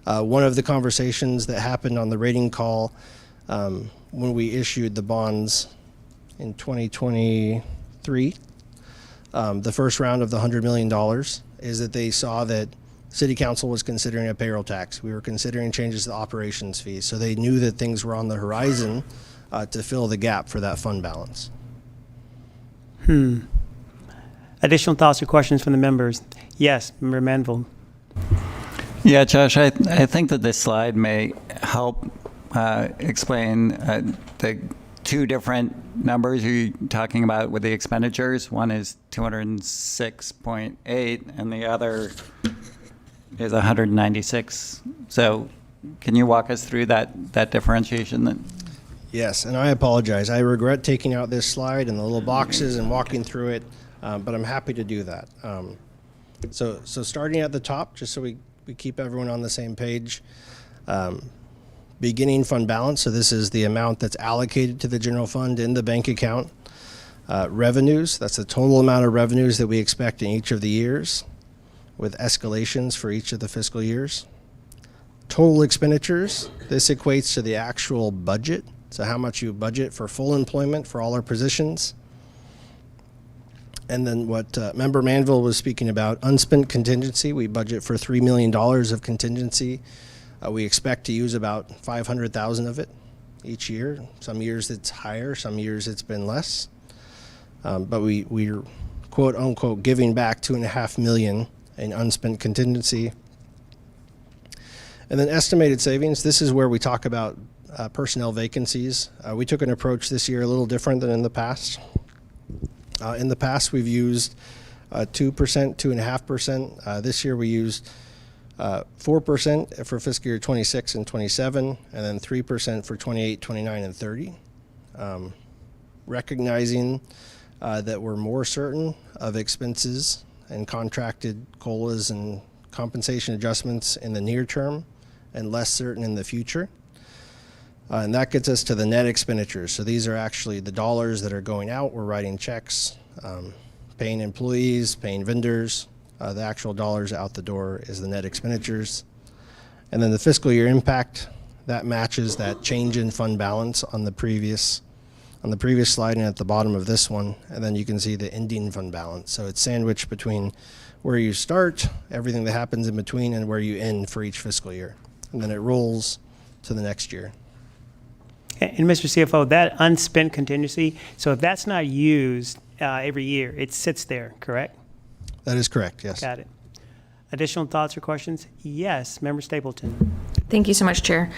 S8: One of the conversations that happened on the rating call when we issued the bonds in 2023, the first round of the $100 million, is that they saw that City Council was considering a payroll tax. We were considering changes to the operations fees. So they knew that things were on the horizon to fill the gap for that fund balance.
S1: Additional thoughts or questions from the members? Yes, Member Manville.
S14: Yeah, Josh, I think that this slide may help explain the two different numbers you're talking about with the expenditures. One is 206.8 and the other is 196. So can you walk us through that differentiation? Then?
S8: Yes, and I apologize. I regret taking out this slide and the little boxes and walking through it, but I'm happy to do that. So starting at the top, just so we keep everyone on the same page, beginning fund balance. So this is the amount that's allocated to the general fund in the bank account. Revenues, that's the total amount of revenues that we expect in each of the years, with escalations for each of the fiscal years. total expenditures. This equates to the actual budget, so how much you budget for full employment for all our positions. And then what Member Manville was speaking about, unspent contingency, we budget for $3 million of contingency. We expect to use about 500,000 of it each year. Some years it's higher, some years it's been less. But we're quote unquote giving back $2.5 million in unspent contingency. And then estimated savings, this is where we talk about personnel vacancies. We took an approach this year a little different than in the past. In the past, we've used 2%, 2.5%. This year, we used 4% for fiscal year 26 and 27, and then 3% for 28, 29, and 30. Recognizing that we're more certain of expenses and contracted COLAs and compensation adjustments in the near term and less certain in the future. And that gets us to the net expenditures. So these are actually the dollars that are going out. We're writing checks, paying employees, paying vendors. The actual dollars out the door is the net expenditures. And then the fiscal year impact, that matches that change in fund balance on the previous slide and at the bottom of this one. And then you can see the ending fund balance. So it's sandwiched between where you start, everything that happens in between, and where you end for each fiscal year. And then it rolls to the next year.
S1: And Mr. CFO, that unspent contingency, so if that's not used every year, it sits there, correct?
S8: That is correct, yes.
S1: Got it. Additional thoughts or questions? Yes, Member Stapleton.
S4: Thank you so much, Chair.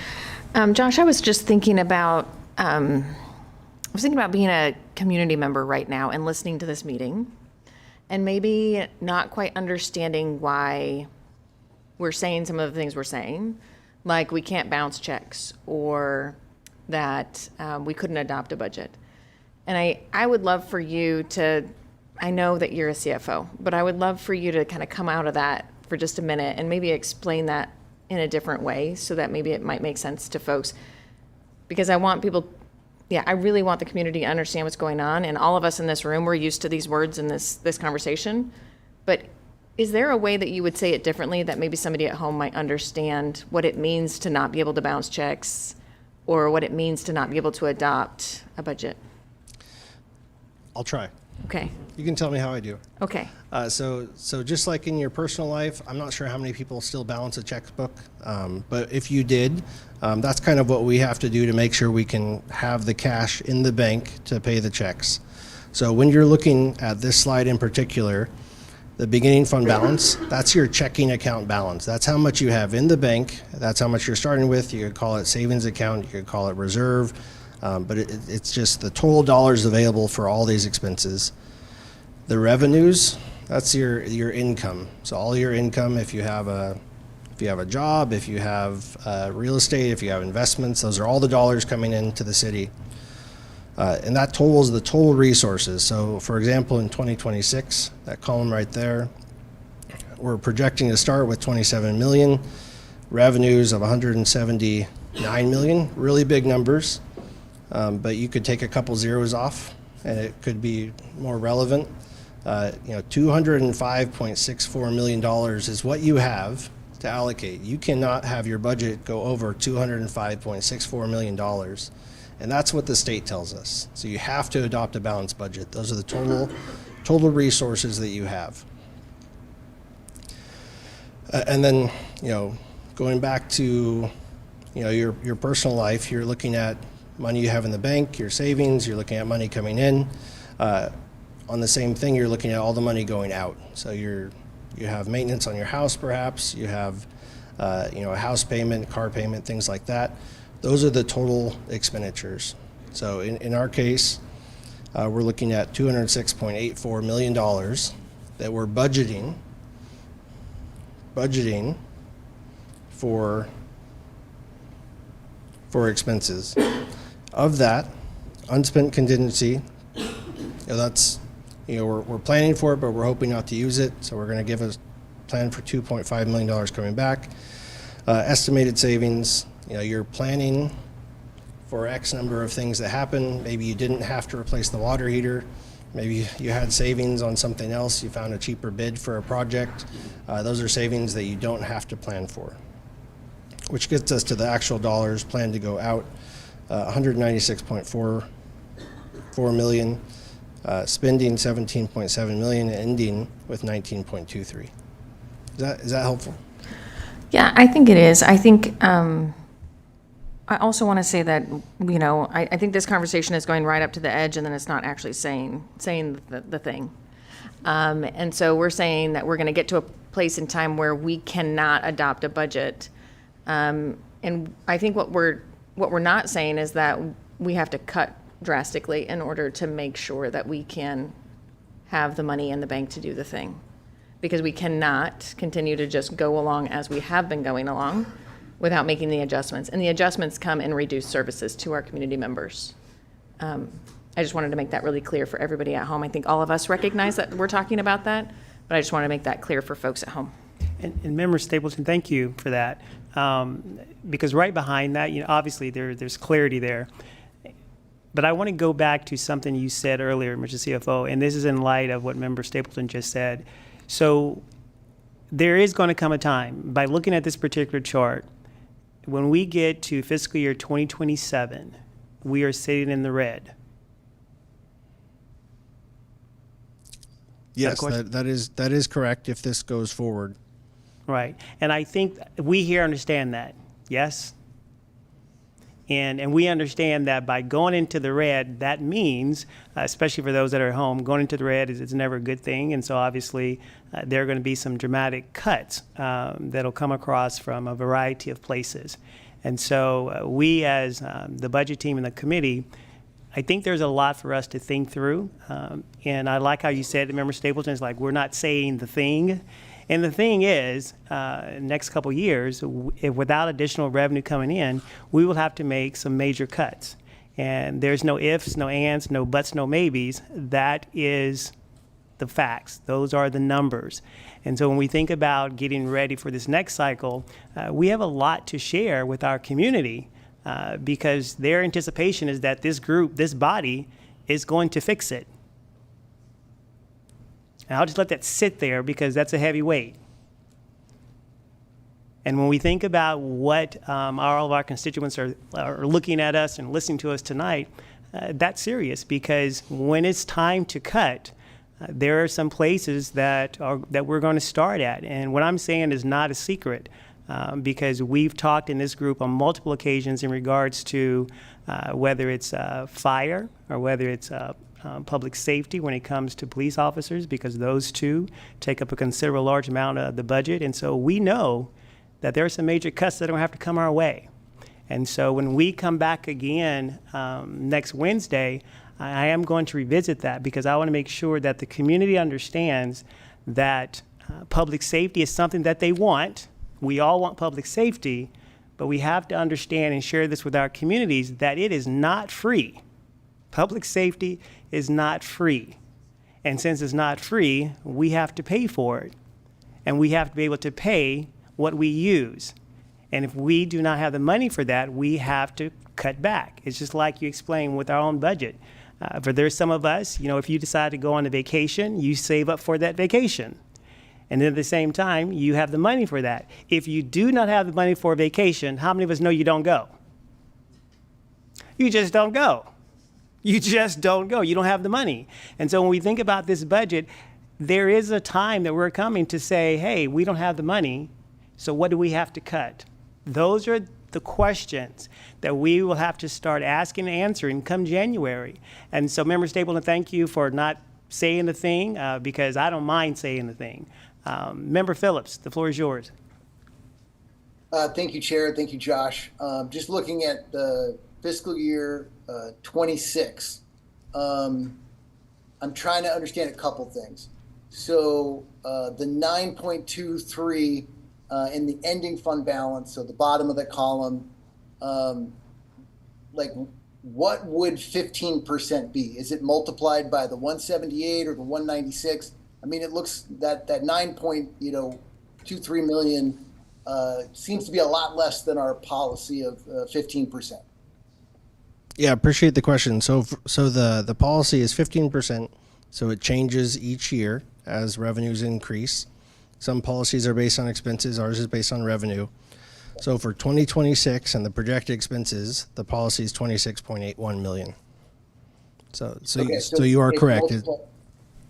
S4: Josh, I was just thinking about, being a community member right now and listening to this meeting and maybe not quite understanding why we're saying some of the things we're saying, like we can't bounce checks or that we couldn't adopt a budget. And I would love for you to, I know that you're a CFO, but I would love for you to kind of come out of that for just a minute and maybe explain that in a different way so that maybe it might make sense to folks. Because I want people, I really want the community to understand what's going on. And all of us in this room, we're used to these words in this conversation. But is there a way that you would say it differently that maybe somebody at home might understand what it means to not be able to bounce checks or what it means to not be able to adopt a budget?
S8: I'll try.
S4: Okay.
S8: You can tell me how I do.
S4: Okay.
S8: So just like in your personal life, I'm not sure how many people still balance a checkbook, but if you did, that's kind of what we have to do to make sure we can have the cash in the bank to pay the checks. So when you're looking at this slide in particular, the beginning fund balance, that's your checking account balance. That's how much you have in the bank. That's how much you're starting with. You could call it savings account. You could call it reserve. But it's just the total dollars available for all these expenses. The revenues, that's your income. So all your income, if you have a job, if you have real estate, if you have investments, those are all the dollars coming into the city. And that totals the total resources. So for example, in 2026, that column right there, we're projecting to start with 27 million, revenues of 179 million, really big numbers. But you could take a couple zeros off and it could be more relevant. $205.64 million is what you have to allocate. You cannot have your budget go over $205.64 million. And that's what the state tells us. So you have to adopt a balanced budget. Those are the total resources that you have. And then, going back to, your personal life, you're looking at money you have in the bank, your savings, you're looking at money coming in. On the same thing, you're looking at all the money going out. So you have maintenance on your house, perhaps. You have, a house payment, car payment, things like that. Those are the total expenditures. So in our case, we're looking at $206.84 million that we're budgeting for expenses. Of that, unspent contingency, that's, we're planning for it, but we're hoping not to use it. So we're going to give a plan for $2.5 million coming back. Estimated savings, you're planning for X number of things that happen. Maybe you didn't have to replace the water heater. Maybe you had savings on something else. You found a cheaper bid for a project. Those are savings that you don't have to plan for. which gets us to the actual dollars planned to go out, 196.44 million, spending 17.7 million, ending with 19.23. Is that helpful?
S4: Yeah, I think it is. I think, I also want to say that, you know, I think this conversation is going right up to the edge and then it's not actually saying the thing. And so we're saying that we're going to get to a place in time where we cannot adopt a budget. And I think what we're not saying is that we have to cut drastically in order to make sure that we can have the money in the bank to do the thing. Because we cannot continue to just go along as we have been going along without making the adjustments. And the adjustments come in reduced services to our community members. I just wanted to make that really clear for everybody at home. I think all of us recognize that we're talking about that, but I just want to make that clear for folks at home.
S1: And Member Stapleton, thank you for that. Because right behind that, you know, obviously there's clarity there. But I want to go back to something you said earlier, Mr. CFO, and this is in light of what Member Stapleton just said. So there is going to come a time, by looking at this particular chart, when we get to fiscal year 2027, we are sitting in the red.
S8: Yes, that is correct if this goes forward.
S1: Right. And I think we here understand that, yes? And we understand that by going into the red, that means, especially for those that are at home, going into the red is never a good thing. And so obviously there are going to be some dramatic cuts that'll come across from a variety of places. And so we as the budget team and the committee, I think there's a lot for us to think through. And I like how you said, Member Stapleton, it's like we're not saying the thing. And the thing is, next couple years, without additional revenue coming in, we will have to make some major cuts. And there's no ifs, no ands, no buts, no maybes. That is the facts. Those are the numbers. And so when we think about getting ready for this next cycle, we have a lot to share with our community because their anticipation is that this group, this body, is going to fix it. And I'll just let that sit there because that's a heavy weight. And when we think about what all of our constituents are looking at us and listening to us tonight, that's serious because when it's time to cut, there are some places that we're going to start at. And what I'm saying is not a secret because we've talked in this group on multiple occasions in regards to whether it's fire or whether it's public safety when it comes to police officers, because those two take up a considerable large amount of the budget. And so we know that there are some major cuts that are going to have to come our way. And so when we come back again next Wednesday, I am going to revisit that because I want to make sure that the community understands that public safety is something that they want. We all want public safety, but we have to understand and share this with our communities that it is not free. Public safety is not free. And since it's not free, we have to pay for it. And we have to be able to pay what we use. And if we do not have the money for that, we have to cut back. It's just like you explained with our own budget. For there's some of us, you know, if you decide to go on a vacation, you save up for that vacation. And then at the same time, you have the money for that. If you do not have the money for a vacation, how many of us know you don't go? You just don't go. You just don't go. You don't have the money. And so when we think about this budget, there is a time that we're coming to say, hey, we don't have the money, so what do we have to cut? Those are the questions that we will have to start asking and answering come January. And so, Member Stapleton, thank you for not saying the thing, because I don't mind saying the thing. Member Phillips, the floor is yours.
S12: Thank you, Chair. Thank you, Josh. Just looking at the fiscal year 26, I'm trying to understand a couple things. So the 9.23 in the ending fund balance, so the bottom of the column, like what would 15% be? Is it multiplied by the 178 or the 196? I mean, it looks that 9.23 million seems to be a lot less than our policy of 15%.
S8: Yeah, appreciate the question. So the policy is 15%, so it changes each year as revenues increase. Some policies are based on expenses, ours is based on revenue. So for 2026 and the projected expenses, the policy is 26.81 million. So you are
S12: it's
S8: correct.
S12: multiple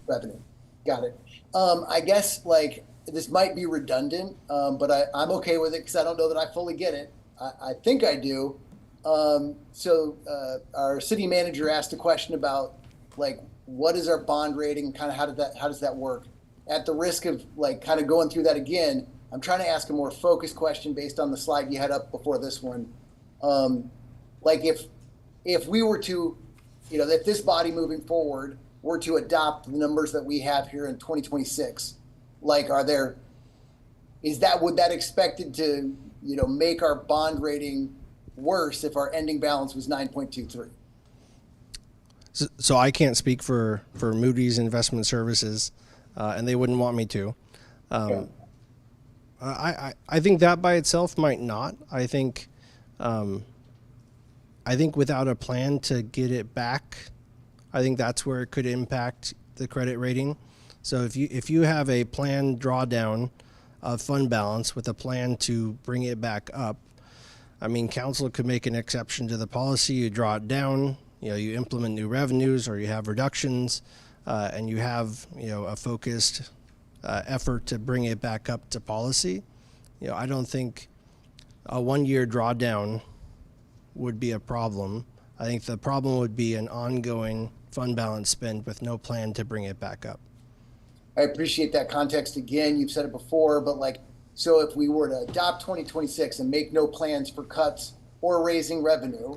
S12: revenue. Got it. I guess like this might be redundant, but I'm okay with it because I don't know that I fully get it. I think I do. Our city manager asked a question about like what is our bond rating, kind of how does that work? At the risk of like kind of going through that again, I'm trying to ask a more focused question based on the slide you had up before this one. Like if we were to, if this body moving forward were to adopt the numbers that we have here in 2026, like would that expected to, make our bond rating worse if our ending balance was 9.23?
S8: So I can't speak for Moody's Investment Services, and they wouldn't want me to. I think that by itself might not. I think without a plan to get it back, I think that's where it could impact the credit rating. So if you have a planned drawdown of fund balance with a plan to bring it back up, I mean, council could make an exception to the policy. You draw it down, you implement new revenues, or you have reductions, and you have a focused effort to bring it back up to policy. I don't think a 1-year drawdown would be a problem. I think the problem would be an ongoing fund balance spend with no plan to bring it back up.
S12: I appreciate that context again. You've said it before, but so if we were to adopt 2026 and make no plans for cuts or raising revenue,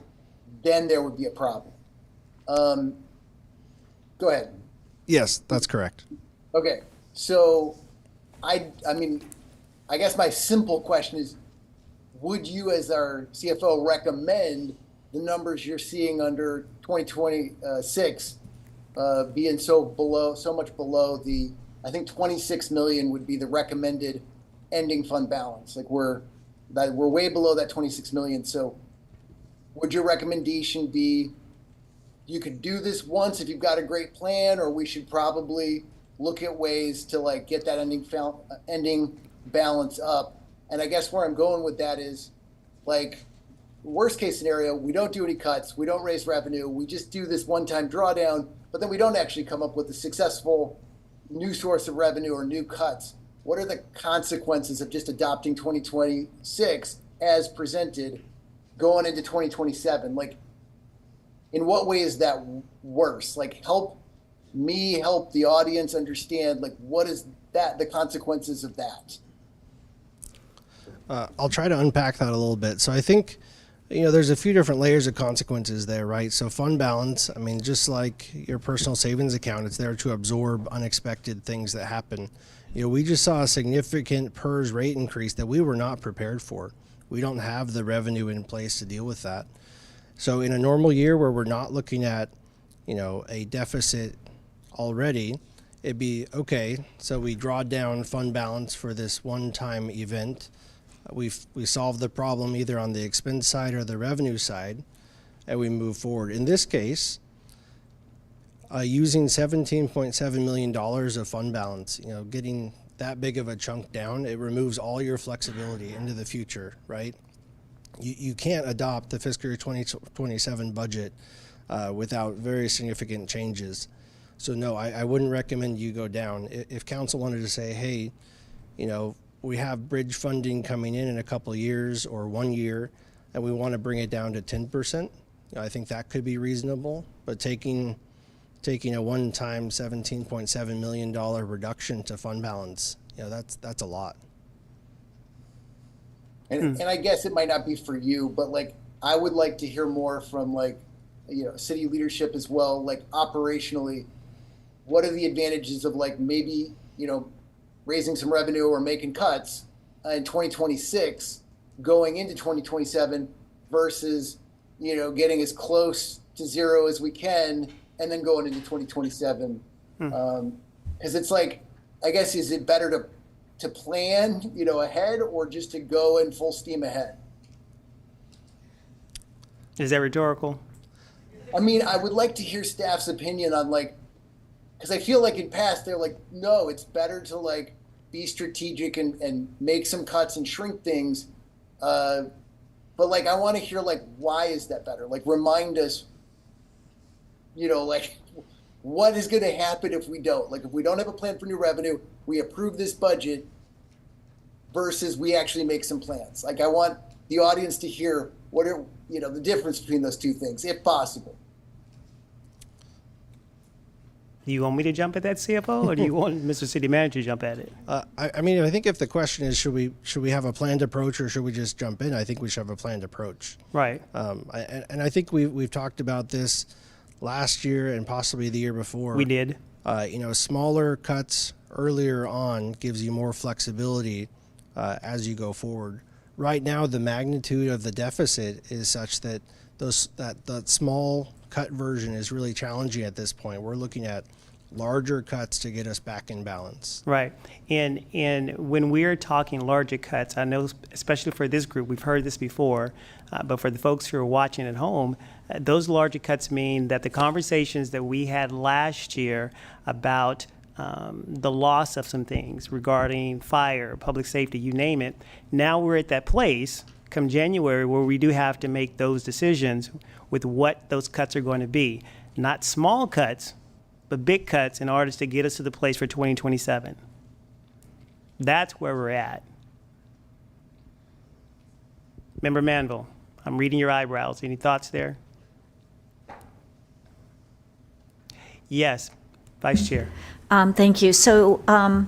S12: then there would be a problem. Go ahead.
S8: Yes, that's correct.
S12: Okay. So I guess my simple question is, would you as our CFO recommend the numbers you're seeing under 2026 being so much below the, I think 26 million would be the recommended ending fund balance. Like we're way below that 26 million. So would your recommendation be you could do this once if you've got a great plan, or we should probably look at ways to get that ending balance up? And I guess where I'm going with that is worst case scenario, we don't do any cuts, we don't raise revenue, we just do this one-time drawdown, but then we don't actually come up with a successful new source of revenue or new cuts. What are the consequences of just adopting 2026 as presented going into 2027? In what way is that worse? Help the audience understand, what is the consequences of that?
S8: I'll try to unpack that a little bit. So I think, there's a few different layers of consequences there, right? So fund balance, just like your personal savings account, it's there to absorb unexpected things that happen. We just saw a significant PERS rate increase that we were not prepared for. We don't have the revenue in place to deal with that. So in a normal year where we're not looking at, a deficit already, it'd be, okay, so we draw down fund balance for this one-time event. We solve the problem either on the expense side or the revenue side, and we move forward. In this case, using $17.7 million of fund balance, getting that big of a chunk down, it removes all your flexibility into the future, right? You can't adopt the fiscal year 2027 budget without very significant changes. So no, I wouldn't recommend you go down. If council wanted to say, hey, we have bridge funding coming in a couple of years or 1 year, and we want to bring it down to 10%, I think that could be reasonable. But taking a one-time $17.7 million reduction to fund balance, that's a lot.
S12: And I guess it might not be for you, but I would like to hear more from city leadership as well. Operationally, what are the advantages of maybe raising some revenue or making cuts in 2026 going into 2027 versus getting as close to zero as we can and then going into 2027? Because it's I guess, is it better to plan ahead or just to go in full steam ahead?
S1: Is that rhetorical?
S12: I would like to hear staff's opinion on because I feel in past they're no, it's better to be strategic and make some cuts and shrink things But like, I want to hear like, why is that better? Like, remind us, like, what is going to happen if we don't? Like, if we don't have a plan for new revenue, we approve this budget versus we actually make some plans. Like, I want the audience to hear what are, the difference between those two things, if possible.
S1: Do you want me to jump at that, CFO, or do you want Mr. City Manager to jump at it?
S8: I mean, I think if the question is, should we have a planned approach or should we just jump in? I think we should have a planned approach.
S1: Right.
S8: And I think we've talked about this last year and possibly the year before.
S1: We did.
S8: Smaller cuts earlier on gives you more flexibility as you go forward. Right now, the magnitude of the deficit is such that that small cut version is really challenging at this point. We're looking at larger cuts to get us back in balance.
S1: Right. And when we're talking larger cuts, I know especially for this group, we've heard this before, but for the folks who are watching at home, those larger cuts mean that the conversations that we had last year about the loss of some things regarding fire, public safety, you name it, now we're at that place come January where we do have to make those decisions with what those cuts are going to be. Not small cuts, but big cuts in order to get us to the place for 2027. That's where we're at. Member Manville, I'm reading your eyebrows. Any thoughts there? Yes, Vice Chair.
S6: Thank you. So,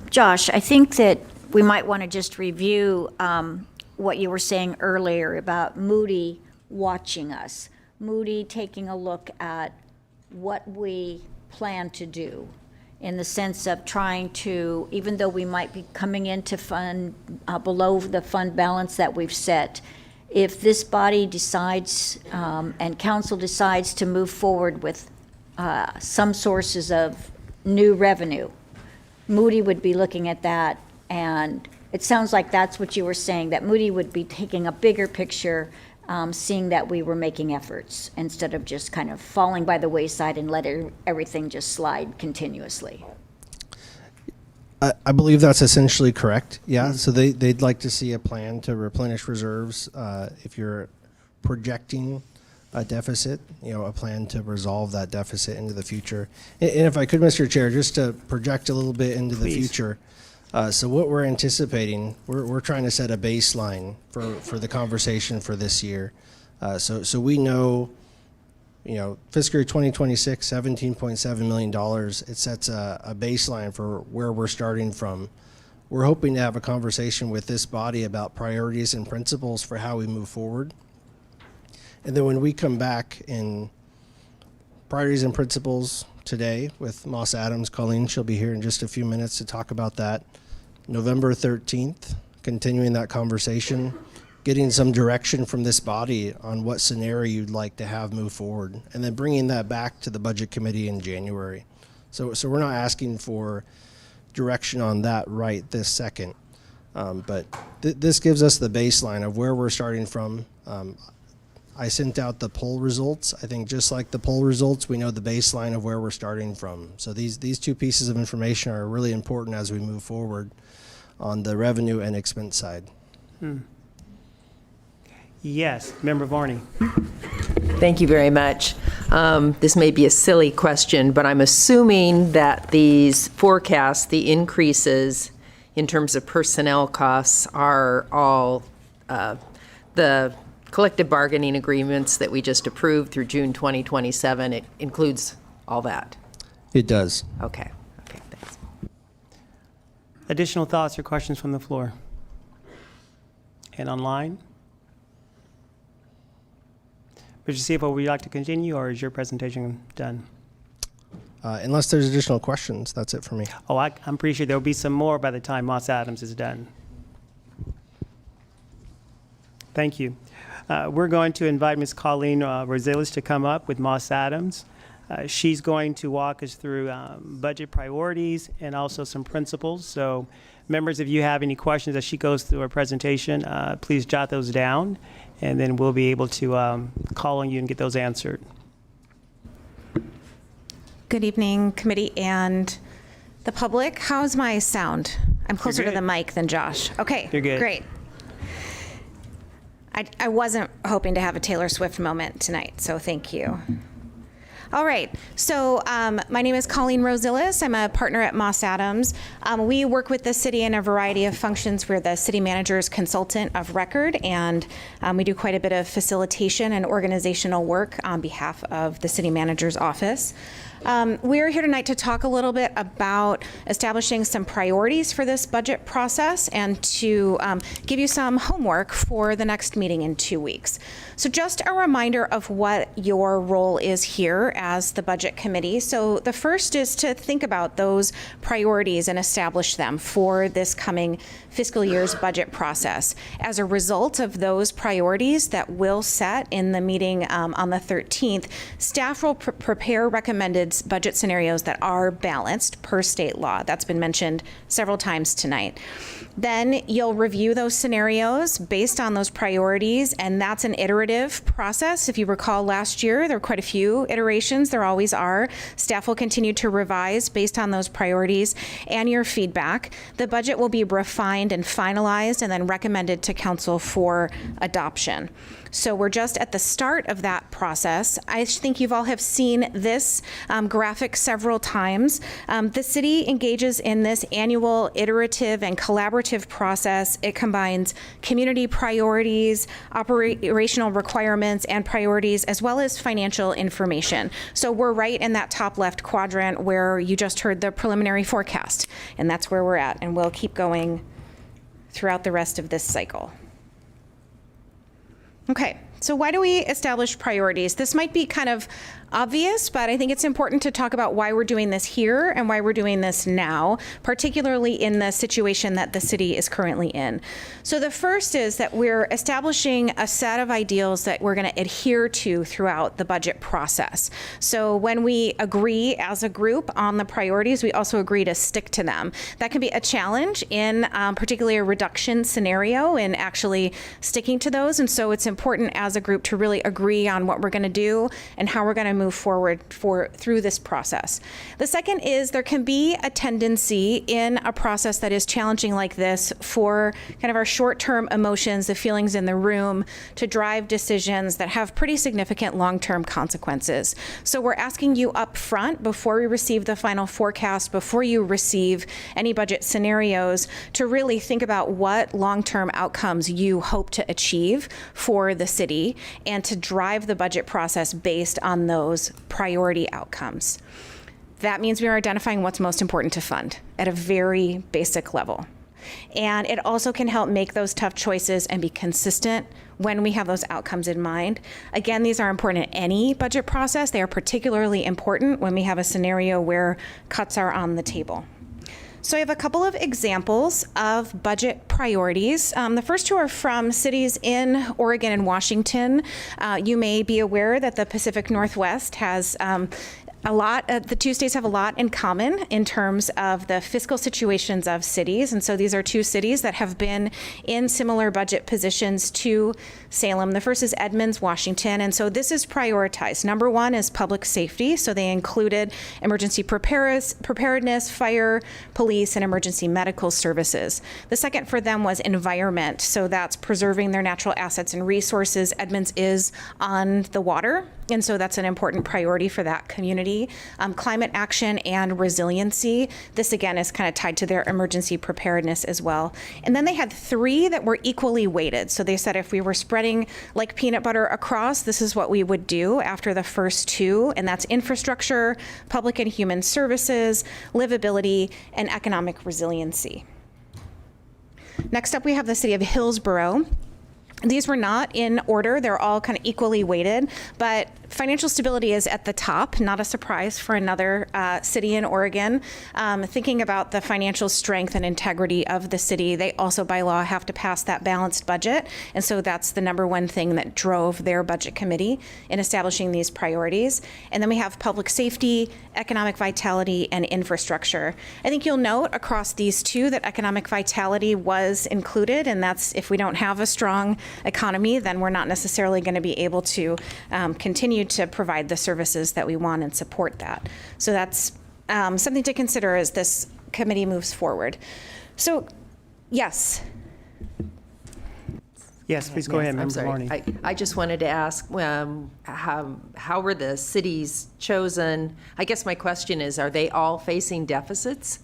S6: Josh, I think that we might want to just review what you were saying earlier about Moody watching us. Moody taking a look at what we plan to do in the sense of trying to, even though we might be coming into fund below the fund balance that we've set, if this body decides and council decides to move forward with some sources of new revenue, Moody would be looking at that, and it sounds like that's what you were saying, that Moody would be taking a bigger picture, seeing that we were making efforts instead of just kind of falling by the wayside and letting everything just slide continuously.
S8: I believe that's essentially correct. Yeah. So they'd like to see a plan to replenish reserves. If you're projecting a deficit, a plan to resolve that deficit into the future. And if I could, Mr. Chair, just to project a little bit into the future. So what we're anticipating, we're trying to set a baseline for the conversation for this year. So we know, fiscal year 2026, $17.7 million. It sets a baseline for where we're starting from. We're hoping to have a conversation with this body about priorities and principles for how we move forward. And then when we come back in priorities and principles today with Moss Adams, Colleen, she'll be here in just a few minutes to talk about that. November 13th, continuing that conversation, getting some direction from this body on what scenario you'd like to have move forward, and then bringing that back to the Budget Committee in January. So we're not asking for direction on that right this second, but this gives us the baseline of where we're starting from. I sent out the poll results. I think just like the poll results, we know the baseline of where we're starting from. So these two pieces of information are really important as we move forward on the revenue and expense side.
S1: Yes, Member Varney.
S15: Thank you very much. This may be a silly question, but I'm assuming that these forecasts, the increases in terms of personnel costs, are all the collective bargaining agreements that we just approved through June 2027. It includes all that.
S8: It does.
S15: Okay, thanks.
S1: Additional thoughts or questions from the floor? And online? Mr. CFO, would you like to continue, or is your presentation done?
S8: Unless there's additional questions, that's it for me.
S1: Oh, I'm pretty sure there'll be some more by the time Moss Adams is done. Thank you. We're going to invite Ms. Colleen Rosales to come up with Moss Adams. She's going to walk us through budget priorities and also some principles. So members, if you have any questions as she goes through her presentation, please jot those down, and then we'll be able to call on you and get those answered.
S2: Good evening, committee and the public. How's my sound? I'm closer to the mic than Josh. Okay,
S1: You're good.
S2: Great. I wasn't hoping to have a Taylor Swift moment tonight, so thank you. All right, so my name is Colleen Rosillas. I'm a partner at Moss Adams. We work with the city in a variety of functions. We're the city manager's consultant of record, and we do quite a bit of facilitation and organizational work on behalf of the city manager's office. We're here tonight to talk a little bit about establishing some priorities for this budget process and to give you some homework for the next meeting in 2 weeks. So just a reminder of what your role is here as the budget committee. So the first is to think about those priorities and establish them for this coming fiscal year's budget process. As a result of those priorities that we'll set in the meeting on the 13th, staff will prepare recommended budget scenarios that are balanced per state law. That's been mentioned several times tonight. Then you'll review those scenarios based on those priorities, and that's an iterative process. If you recall last year, there were quite a few iterations. There always are. Staff will continue to revise based on those priorities and your feedback. The budget will be refined and finalized and then recommended to council for adoption. So we're just at the start of that process. I think you've all have seen this graphic several times. The city engages in this annual iterative and collaborative process. It combines community priorities, operational requirements and priorities, as well as financial information. So we're right in that top left quadrant where you just heard the preliminary forecast, and that's where we're at, and we'll keep going throughout the rest of this cycle. Okay, so why do we establish priorities? This might be kind of obvious, but I think it's important to talk about why we're doing this here and why we're doing this now, particularly in the situation that the city is currently in. So the first is that we're establishing a set of ideals that we're going to adhere to throughout the budget process. So when we agree as a group on the priorities, we also agree to stick to them. That can be a challenge in particularly a reduction scenario in actually sticking to those. And so it's important as a group to really agree on what we're going to do and how we're going to move forward through this process. The second is there can be a tendency in a process that is challenging like this for kind of our short-term emotions, the feelings in the room, to drive decisions that have pretty significant long-term consequences. So we're asking you up front, before we receive the final forecast, before you receive any budget scenarios, to really think about what long-term outcomes you hope to achieve for the city and to drive the budget process based on those priority outcomes. That means we are identifying what's most important to fund at a very basic level. And it also can help make those tough choices and be consistent when we have those outcomes in mind. Again, these are important in any budget process. They are particularly important when we have a scenario where cuts are on the table. So I have a couple of examples of budget priorities. The first two are from cities in Oregon and Washington. You may be aware that the Pacific Northwest has the two states have a lot in common in terms of the fiscal situations of cities. And so these are two cities that have been in similar budget positions to Salem. The first is Edmonds, Washington. And so this is prioritized. Number one is public safety. So they included emergency preparedness, fire, police, and emergency medical services. The second for them was environment. So that's preserving their natural assets and resources. Edmonds is on the water, and so that's an important priority for that community. Climate action and resiliency. This again is kind of tied to their emergency preparedness as well. And then they had three that were equally weighted. So they said if we were spreading like peanut butter across, this is what we would do after the first two, and that's infrastructure, public and human services, livability, and economic resiliency. Next up, we have the city of Hillsborough. These were not in order. They're all kind of equally weighted, but financial stability is at the top, not a surprise for another city in Oregon. Thinking about the financial strength and integrity of the city, they also by law have to pass that balanced budget. And so that's the number one thing that drove their budget committee in establishing these priorities. And then we have public safety, economic vitality, and infrastructure. I think you'll note across these two that economic vitality was included, and that's if we don't have a strong economy, then we're not necessarily going to be able to continue to provide the services that we want and support that. So that's something to consider as this committee moves forward. So, yes.
S1: Yes, please go ahead,
S15: I'm
S1: Member
S15: sorry.
S1: Marnie.
S15: I just wanted to ask, how were the cities chosen? I guess my question is, are they all facing deficits?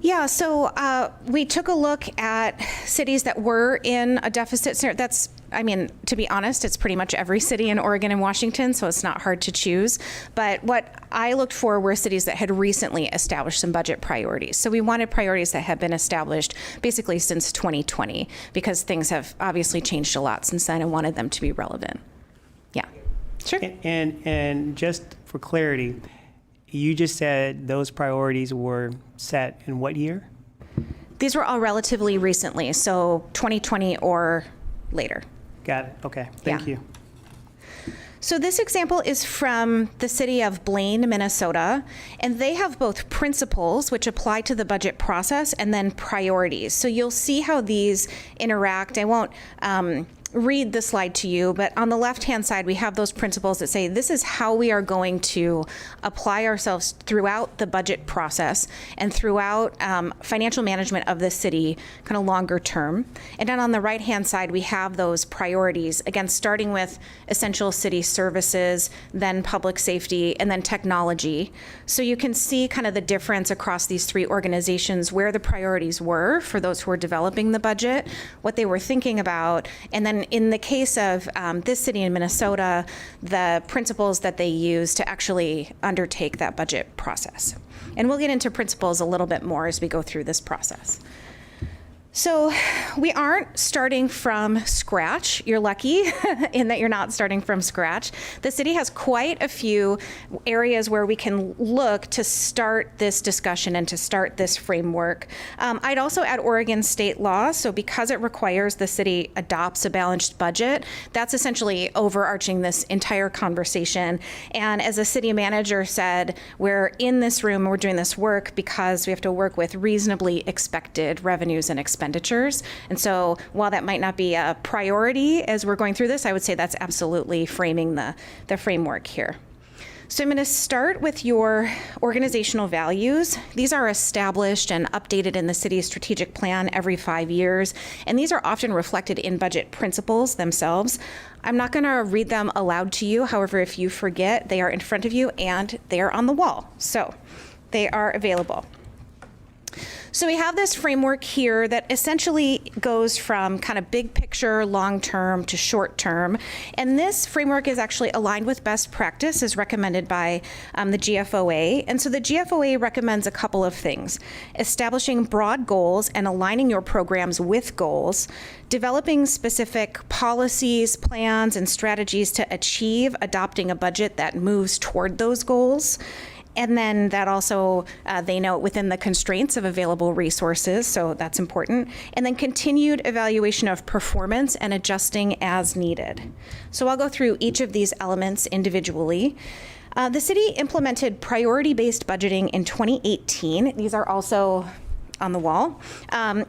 S2: Yeah, so we took a look at cities that were in a deficit scenario. That's, I mean, to be honest, it's pretty much every city in Oregon and Washington, so it's not hard to choose. But what I looked for were cities that had recently established some budget priorities. So we wanted priorities that had been established basically since 2020, because things have obviously changed a lot since then and wanted them to be relevant. Yeah, sure.
S1: And just for clarity, you just said those priorities were set in what year?
S2: These were all relatively recently, so 2020 or later.
S1: Got it. Okay. Thank you.
S2: So this example is from the city of Blaine, Minnesota, and they have both principles, which apply to the budget process, and then priorities. So you'll see how these interact. I won't read the slide to you, but on the left-hand side, we have those principles that say this is how we are going to apply ourselves throughout the budget process and throughout financial management of the city, kind of longer term. And then on the right-hand side, we have those priorities, again, starting with essential city services, then public safety, and then technology. So you can see kind of the difference across these three organizations, where the priorities were for those who are developing the budget, what they were thinking about, and then in the case of this city in Minnesota, the principles that they use to actually undertake that budget process. And we'll get into principles a little bit more as we go through this process. So we aren't starting from scratch. You're lucky in that you're not starting from scratch. The city has quite a few areas where we can look to start this discussion and to start this framework. I'd also add Oregon state law. So because it requires the city adopts a balanced budget, that's essentially overarching this entire conversation. And as a city manager said, we're in this room, we're doing this work because we have to work with reasonably expected revenues and expenditures. And so while that might not be a priority as we're going through this, I would say that's absolutely framing the framework here. So I'm going to start with your organizational values. These are established and updated in the city's strategic plan every 5 years, and these are often reflected in budget principles themselves. I'm not going to read them aloud to you. However, if you forget, they are in front of you and they are on the wall. So they are available. So we have this framework here that essentially goes from kind of big picture, long term to short term. And this framework is actually aligned with best practice as recommended by the GFOA. And so the GFOA recommends a couple of things: establishing broad goals and aligning your programs with goals, developing specific policies, plans, and strategies to achieve adopting a budget that moves toward those goals. And then that also, they note, within the constraints of available resources, so that's important. And then continued evaluation of performance and adjusting as needed. So I'll go through each of these elements individually. The city implemented priority-based budgeting in 2018. These are also on the wall.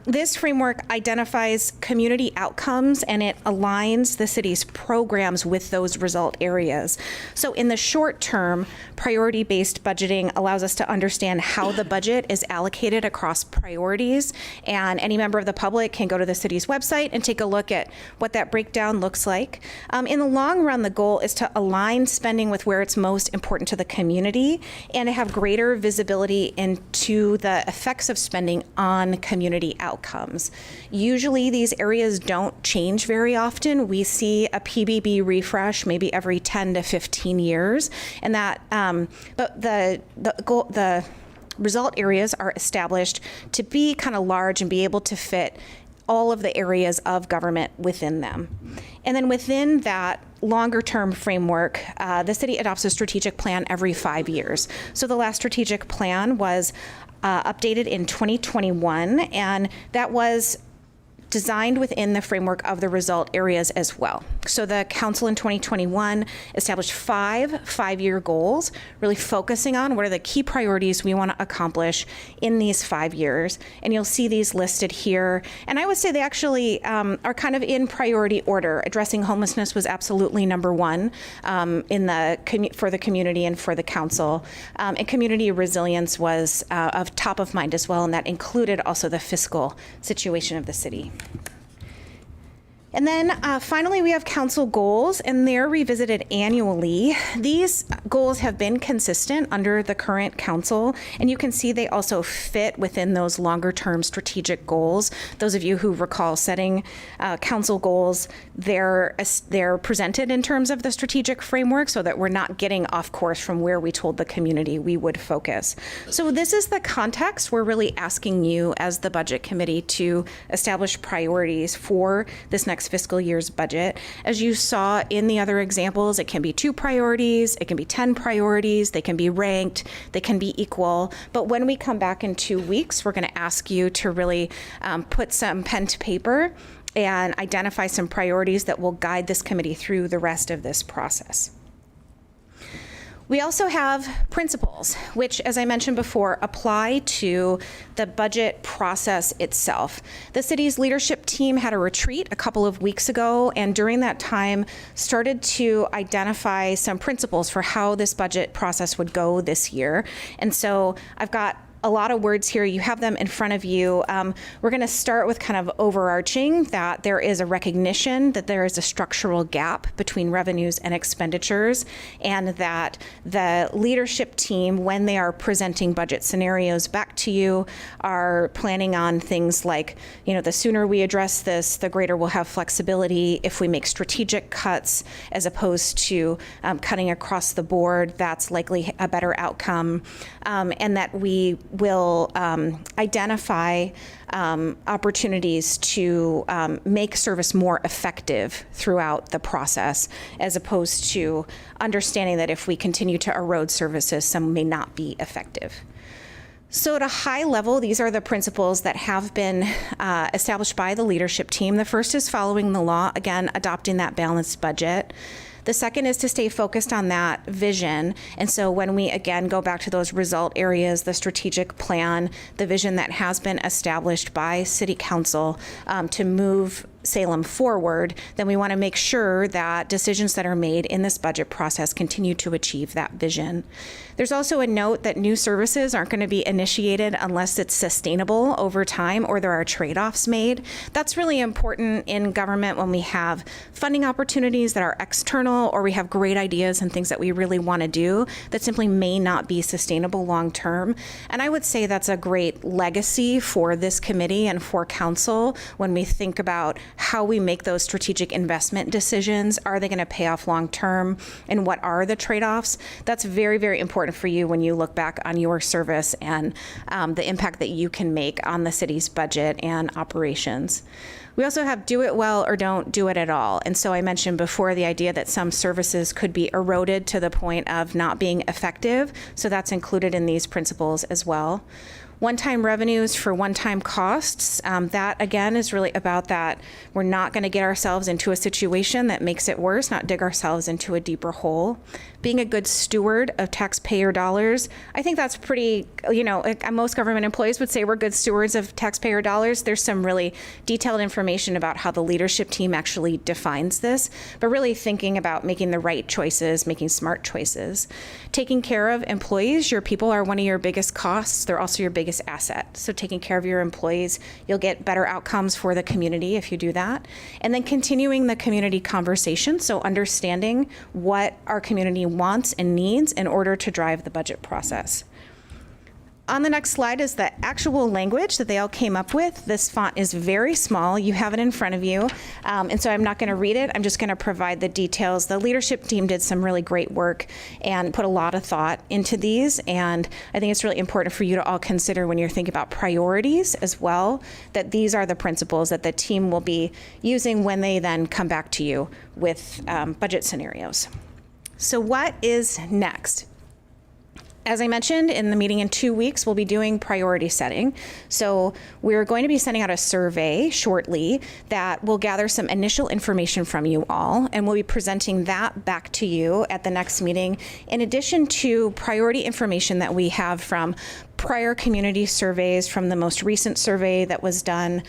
S2: This framework identifies community outcomes and it aligns the city's programs with those result areas. So in the short term, priority-based budgeting allows us to understand how the budget is allocated across priorities, and any member of the public can go to the city's website and take a look at what that breakdown looks like. In the long run, the goal is to align spending with where it's most important to the community and to have greater visibility into the effects of spending on community outcomes. Usually these areas don't change very often. We see a PBB refresh maybe every 10 to 15 years, and that but the result areas are established to be kind of large and be able to fit all of the areas of government within them. And then within that longer term framework, the city adopts a strategic plan every 5 years. So the last strategic plan was updated in 2021, and that was designed within the framework of the result areas as well. So the council in 2021 established 5 5-year goals, really focusing on what are the key priorities we want to accomplish in these 5 years. And you'll see these listed here. And I would say they actually are kind of in priority order. Addressing homelessness was absolutely number 1 for the community and for the council. And community resilience was of top of mind as well, and that included also the fiscal situation of the city. And then finally, we have council goals, and they're revisited annually. These goals have been consistent under the current council, and you can see they also fit within those longer-term strategic goals. Those of you who recall setting council goals, they're presented in terms of the strategic framework so that we're not getting off course from where we told the community we would focus. So this is the context we're really asking you as the Budget Committee to establish priorities for this next fiscal year's budget. As you saw in the other examples, it can be 2 priorities, it can be 10 priorities, they can be ranked, they can be equal. But when we come back in 2 weeks, we're going to ask you to really put some pen to paper and identify some priorities that will guide this committee through the rest of this process. We also have principles, which, as I mentioned before, apply to the budget process itself. The city's leadership team had a retreat a couple of weeks ago, and during that time started to identify some principles for how this budget process would go this year. And so I've got a lot of words here. You have them in front of you. We're going to start with kind of overarching that there is a recognition that there is a structural gap between revenues and expenditures, and that the leadership team, when they are presenting budget scenarios back to you, are planning on things like, the sooner we address this, the greater we'll have flexibility. If we make strategic cuts as opposed to cutting across the board, that's likely a better outcome, and that we will identify opportunities to make service more effective throughout the process, as opposed to understanding that if we continue to erode services, some may not be effective. So at a high level, these are the principles that have been established by the leadership team. The first is following the law, again, adopting that balanced budget. The second is to stay focused on that vision. And so when we, again, go back to those result areas, the strategic plan, the vision that has been established by City Council to move Salem forward, then we want to make sure that decisions that are made in this budget process continue to achieve that vision. There's also a note that new services aren't going to be initiated unless it's sustainable over time or there are trade-offs made. That's really important in government when we have funding opportunities that are external, or we have great ideas and things that we really want to do that simply may not be sustainable long term. And I would say that's a great legacy for this committee and for council when we think about how we make those strategic investment decisions. Are they going to pay off long term? And what are the trade-offs? That's very, very important for you when you look back on your service and the impact that you can make on the city's budget and operations. We also have do it well or don't do it at all. And so I mentioned before the idea that some services could be eroded to the point of not being effective. So that's included in these principles as well. One-time revenues for one-time costs, that again is really about that. We're not going to get ourselves into a situation that makes it worse, not dig ourselves into a deeper hole. Being a good steward of taxpayer dollars, I think that's pretty, most government employees would say we're good stewards of taxpayer dollars. There's some really detailed information about how the leadership team actually defines this, but really thinking about making the right choices, making smart choices. Taking care of employees, your people are one of your biggest costs. They're also your biggest asset. So taking care of your employees, you'll get better outcomes for the community if you do that. And then continuing the community conversation, so understanding what our community wants and needs in order to drive the budget process. On the next slide is the actual language that they all came up with. This font is very small. You have it in front of you. And so I'm not going to read it. I'm just going to provide the details. The leadership team did some really great work and put a lot of thought into these. And I think it's really important for you to all consider when you're thinking about priorities as well, that these are the principles that the team will be using when they then come back to you with budget scenarios. So what is next? As I mentioned, in the meeting in 2 weeks, we'll be doing priority setting. So we're going to be sending out a survey shortly that will gather some initial information from you all, and we'll be presenting that back to you at the next meeting, in addition to priority information that we have from prior community surveys from the most recent survey that was done,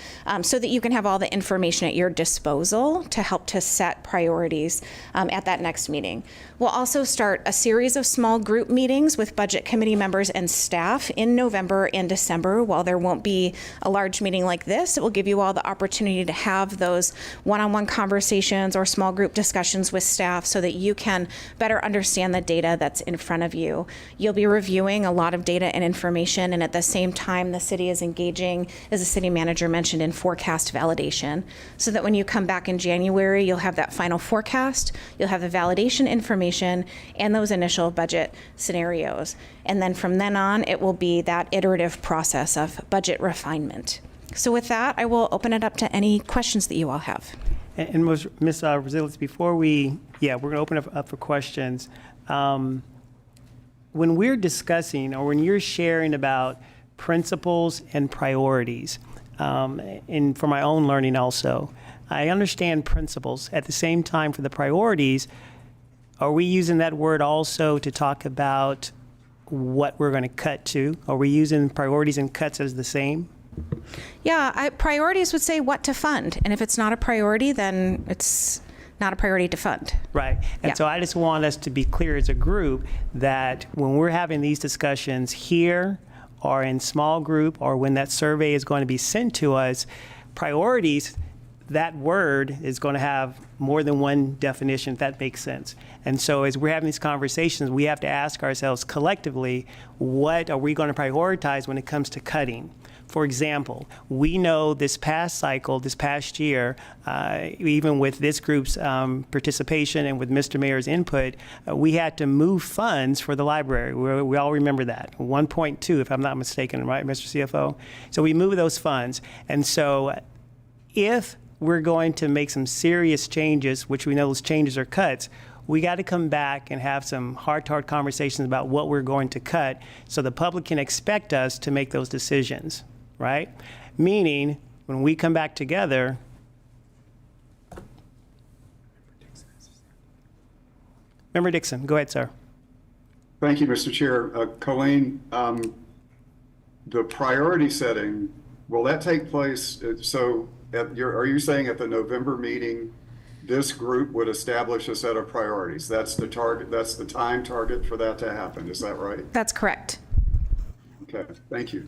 S2: so that you can have all the information at your disposal to help to set priorities at that next meeting. We'll also start a series of small group meetings with budget committee members and staff in November and December. While there won't be a large meeting like this, it will give you all the opportunity to have those one-on-one conversations or small group discussions with staff so that you can better understand the data that's in front of you. You'll be reviewing a lot of data and information, and at the same time, the city is engaging, as the city manager mentioned, in forecast validation, so that when you come back in January, you'll have that final forecast, you'll have the validation information, and those initial budget scenarios. And then from then on, it will be that iterative process of budget refinement. So with that, I will open it up to any questions that you all have.
S1: And Ms. Rosilis, before we're going to open up for questions. When we're discussing or when you're sharing about principles and priorities, and for my own learning also, I understand principles. At the same time, for the priorities, are we using that word also to talk about what we're going to cut to? Are we using priorities and cuts as the same?
S2: Yeah, priorities would say what to fund. And if it's not a priority, then it's not a priority to fund.
S1: Right. And so I just want us to be clear as a group that when we're having these discussions here or in small group or when that survey is going to be sent to us, priorities, that word is going to have more than one definition, if that makes sense. And so as we're having these conversations, we have to ask ourselves collectively, what are we going to prioritize when it comes to cutting? For example, we know this past cycle, this past year, even with this group's participation and with Mr. Mayor's input, we had to move funds for the library. We all remember that, 1.2, if I'm not mistaken, right, Mr. CFO? So we moved those funds. And so if we're going to make some serious changes, which we know those changes are cuts, we got to come back and have some heart-to-heart conversations about what we're going to cut so the public can expect us to make those decisions, right? Meaning, when we come back together, Member Dixon, go ahead, sir.
S16: Thank you, Mr. Chair. Colleen, the priority setting, will that take place? Are you saying at the November meeting, this group would establish a set of priorities? That's the target. That's the time target for that to happen. Is that right?
S2: That's correct.
S16: Okay. Thank you.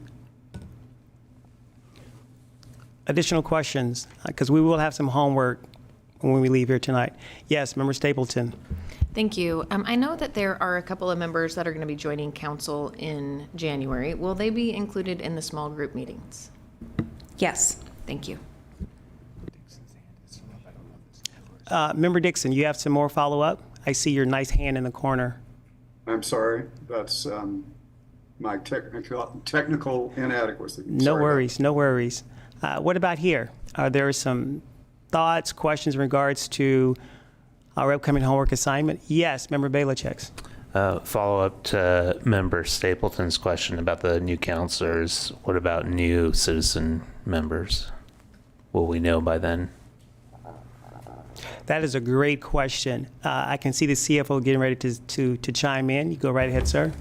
S1: Additional questions, because we will have some homework when we leave here tonight. Yes, Member Stapleton.
S4: Thank you. I know that there are a couple of members that are going to be joining council in January. Will they be included in the small group meetings?
S2: Yes.
S4: Thank you.
S1: Member Dixon, you have some more follow-up? I see your nice hand in the corner.
S16: I'm sorry. That's my technical inadequacy.
S1: No worries, no worries. What about here? Are there some thoughts, questions in regards to our upcoming homework assignment? Yes, Member Belichick's.
S17: Follow up to Member Stapleton's question about the new counselors. What about new citizen members? Will we know by then?
S1: That is a great question. I can see the CFO getting ready to chime in. You go right ahead, sir.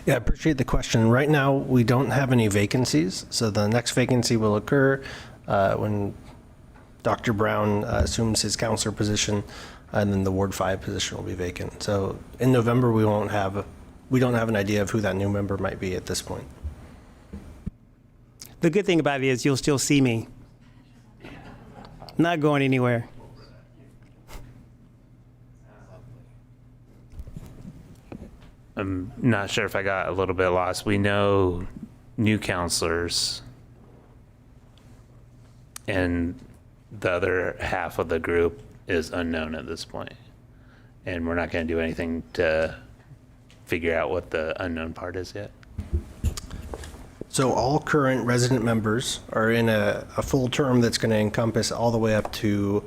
S8: Yeah, I appreciate the question. Right now, we don't have any vacancies. So the next vacancy will occur when Dr. Brown assumes his counselor position, and then the Ward 5 position will be vacant. So in November, we don't have an idea of who that new member might be at this point.
S1: The good thing about it is you'll still see me. Not going anywhere.
S17: I'm not sure if I got a little bit lost. We know new counselors, and the other half of the group is unknown at this point. And we're not going to do anything to figure out what the unknown part is yet.
S8: So all current resident members are in a full term that's going to encompass all the way up to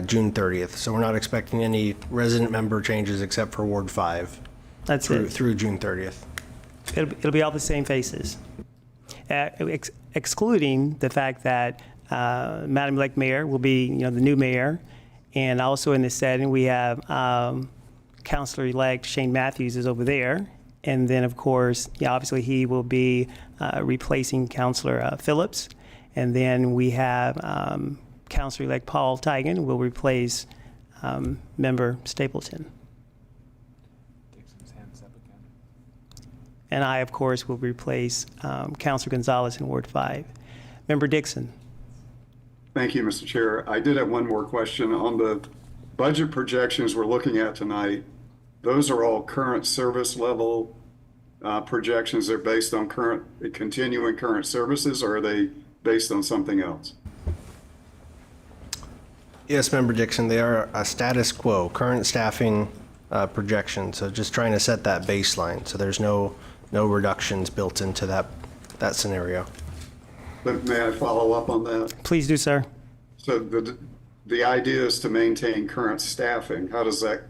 S8: June 30th. So we're not expecting any resident member changes except for Ward 5.
S1: That's
S8: through June 30th.
S1: It'll be all the same faces, excluding the fact that Madam-elect Mayor will be, the new mayor, and also in this setting we have Councilor-elect Shane Matthews is over there, And then, of course, obviously he will be replacing Counselor Phillips. And then we have Counselor-elect Paul Tigan will replace Member Stapleton. And I, of course, will replace Counselor Gonzalez in Ward 5. Member Dixon.
S16: Thank you, Mr. Chair. I did have one more question. On the budget projections we're looking at tonight, those are all current service level projections. They're based on continuing current services, or are they based on something else?
S8: Yes, Member Dixon, they are a status quo, current staffing projection. So just trying to set that baseline. So there's no reductions built into that scenario.
S16: But may I follow up on that?
S1: Please do, sir.
S16: So the idea is to maintain current staffing. How does that,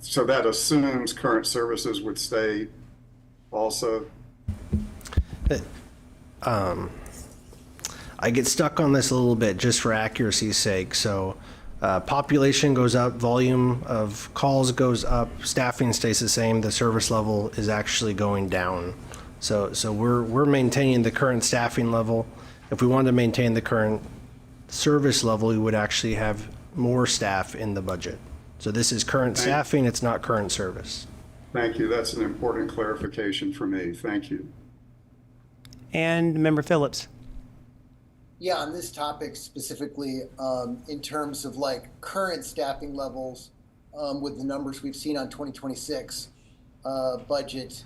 S16: so that assumes current services would stay also?
S8: I get stuck on this a little bit just for accuracy's sake. So population goes up, volume of calls goes up, staffing stays the same, the service level is actually going down. So we're maintaining the current staffing level. If we wanted to maintain the current service level, we would actually have more staff in the budget. So this is current staffing, it's not current service.
S16: Thank you. That's an important clarification for me. Thank you.
S1: And Member Phillips.
S12: Yeah, on this topic specifically, in terms of like current staffing levels, with the numbers we've seen on 2026 budget,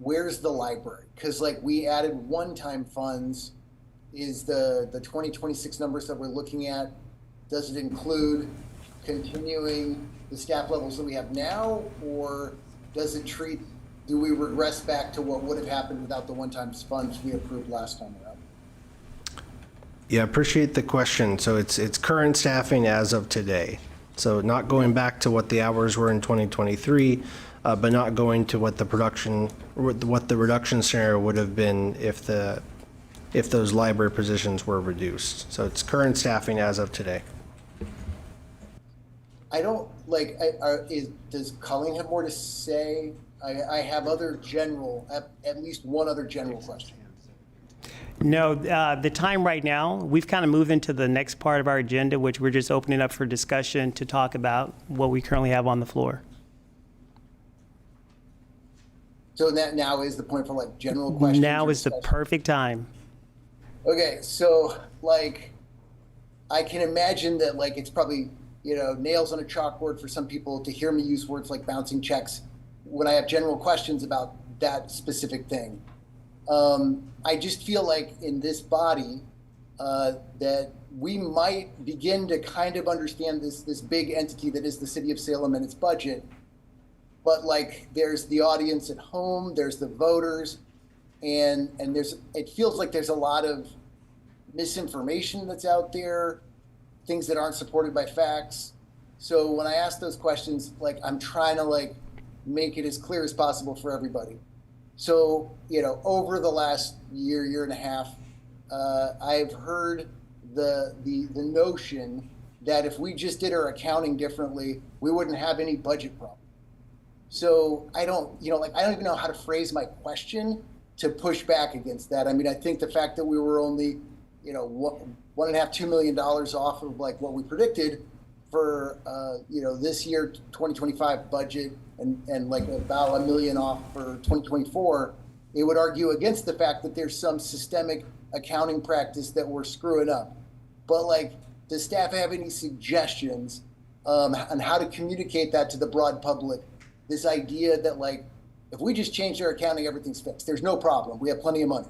S12: where's the library? Because like we added one-time funds. Is the 2026 numbers that we're looking at, does it include continuing the staff levels that we have now, or do we regress back to what would have happened without the one-time funds we approved last time around?
S8: Yeah, appreciate the question. So it's current staffing as of today. So not going back to what the hours were in 2023, but not going to what the reduction scenario would have been if those library positions were reduced. So it's current staffing as of today.
S12: I don't like. Does Colleen have more to say? I have at least one other general question.
S1: No, the time right now, we've kind of moved into the next part of our agenda, which we're just opening up for discussion to talk about what we currently have on the floor.
S12: So that now is the point for like general questions?
S1: Now is the perfect time.
S12: Okay, so like, I can imagine that like it's probably, nails on a chalkboard for some people to hear me use words like bouncing checks when I have general questions about that specific thing. I just feel like in this body that we might begin to kind of understand this big entity that is the city of Salem and its budget. But like there's the audience at home, there's the voters, and it feels like there's a lot of misinformation that's out there, things that aren't supported by facts. So when I ask those questions, like I'm trying to like make it as clear as possible for everybody. So, over the last year and a half, I've heard the notion that if we just did our accounting differently, we wouldn't have any budget problem. So I don't even know how to phrase my question to push back against that. I mean, I think the fact that we were only, $1.5–2 million off of like what we predicted for, this year, 2025 budget, and like about $1 million off for 2024, it would argue against the fact that there's some systemic accounting practice that we're screwing up. But like, does staff have any suggestions on how to communicate that to the broad public? This idea that like, if we just change our accounting, everything's fixed. There's no problem. We have plenty of money.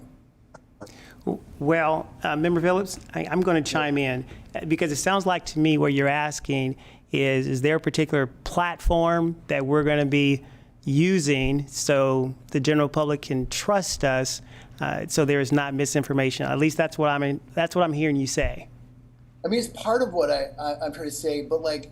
S1: Well, Member Phillips, I'm going to chime in because it sounds like to me what you're asking is there a particular platform that we're going to be using so the general public can trust us, so there is not misinformation? At least that's what I'm hearing you say.
S12: I mean, it's part of what I'm trying to say, but like,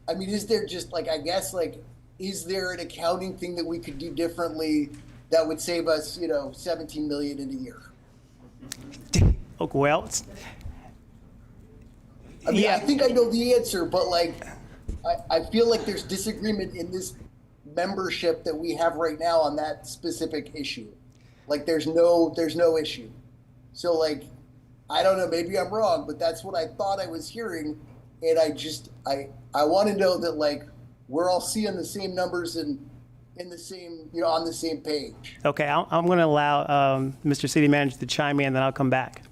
S12: I mean, is there just like, I guess like, is there an accounting thing that we could do differently that would save us, $17 million in a year?
S1: Oh, well,
S12: I mean,
S1: yeah.
S12: I think I know the answer, but like, I feel like there's disagreement in this membership that we have right now on that specific issue. Like there's no issue. So like, I don't know, maybe I'm wrong, but that's what I thought I was hearing. And I want to know that like, we're all seeing the same numbers and in the same, on the same page.
S1: Okay, I'm going to allow Mr. City Manager to chime in, then I'll come back.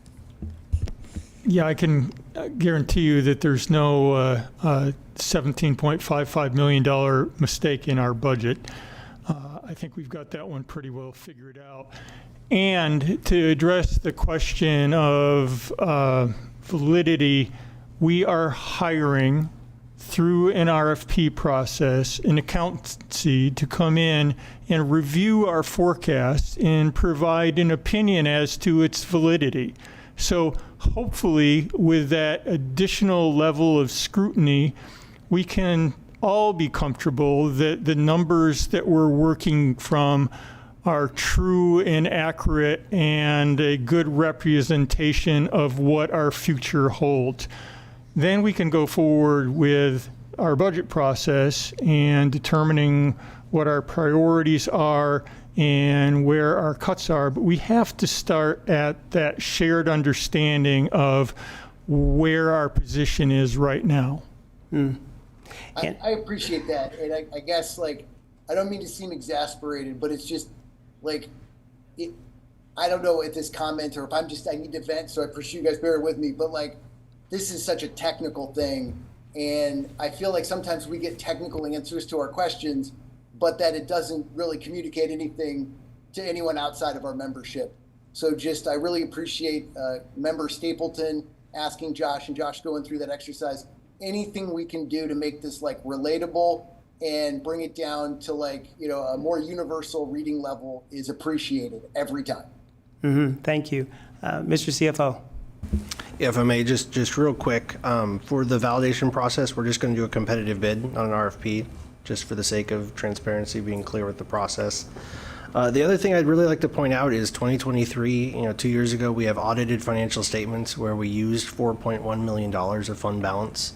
S10: Yeah, I can guarantee you that there's no $17.55 million mistake in our budget. I think we've got that one pretty well figured out. And to address the question of validity, we are hiring through an RFP process an accountancy to come in and review our forecast and provide an opinion as to its validity. So hopefully with that additional level of scrutiny, we can all be comfortable that the numbers that we're working from are true and accurate and a good representation of what our future holds. Then we can go forward with our budget process and determining what our priorities are and where our cuts are. But we have to start at that shared understanding of where our position is right now.
S12: I appreciate that. And I guess, like, I don't mean to seem exasperated, but it's just, like, I don't know if this comment or if I need to vent, so I appreciate you guys bear with me, but, like, this is such a technical thing. And I feel like sometimes we get technical answers to our questions, but that it doesn't really communicate anything to anyone outside of our membership. So I really appreciate Member Stapleton asking Josh and Josh going through that exercise. Anything we can do to make this like relatable and bring it down to like, a more universal reading level is appreciated every time.
S1: Thank you. Mr. CFO.
S8: Yeah, if I may, just real quick, for the validation process, we're just going to do a competitive bid on an RFP, just for the sake of transparency, being clear with the process. The other thing I'd really like to point out is 2023, 2 years ago, we have audited financial statements where we used $4.1 million of fund balance.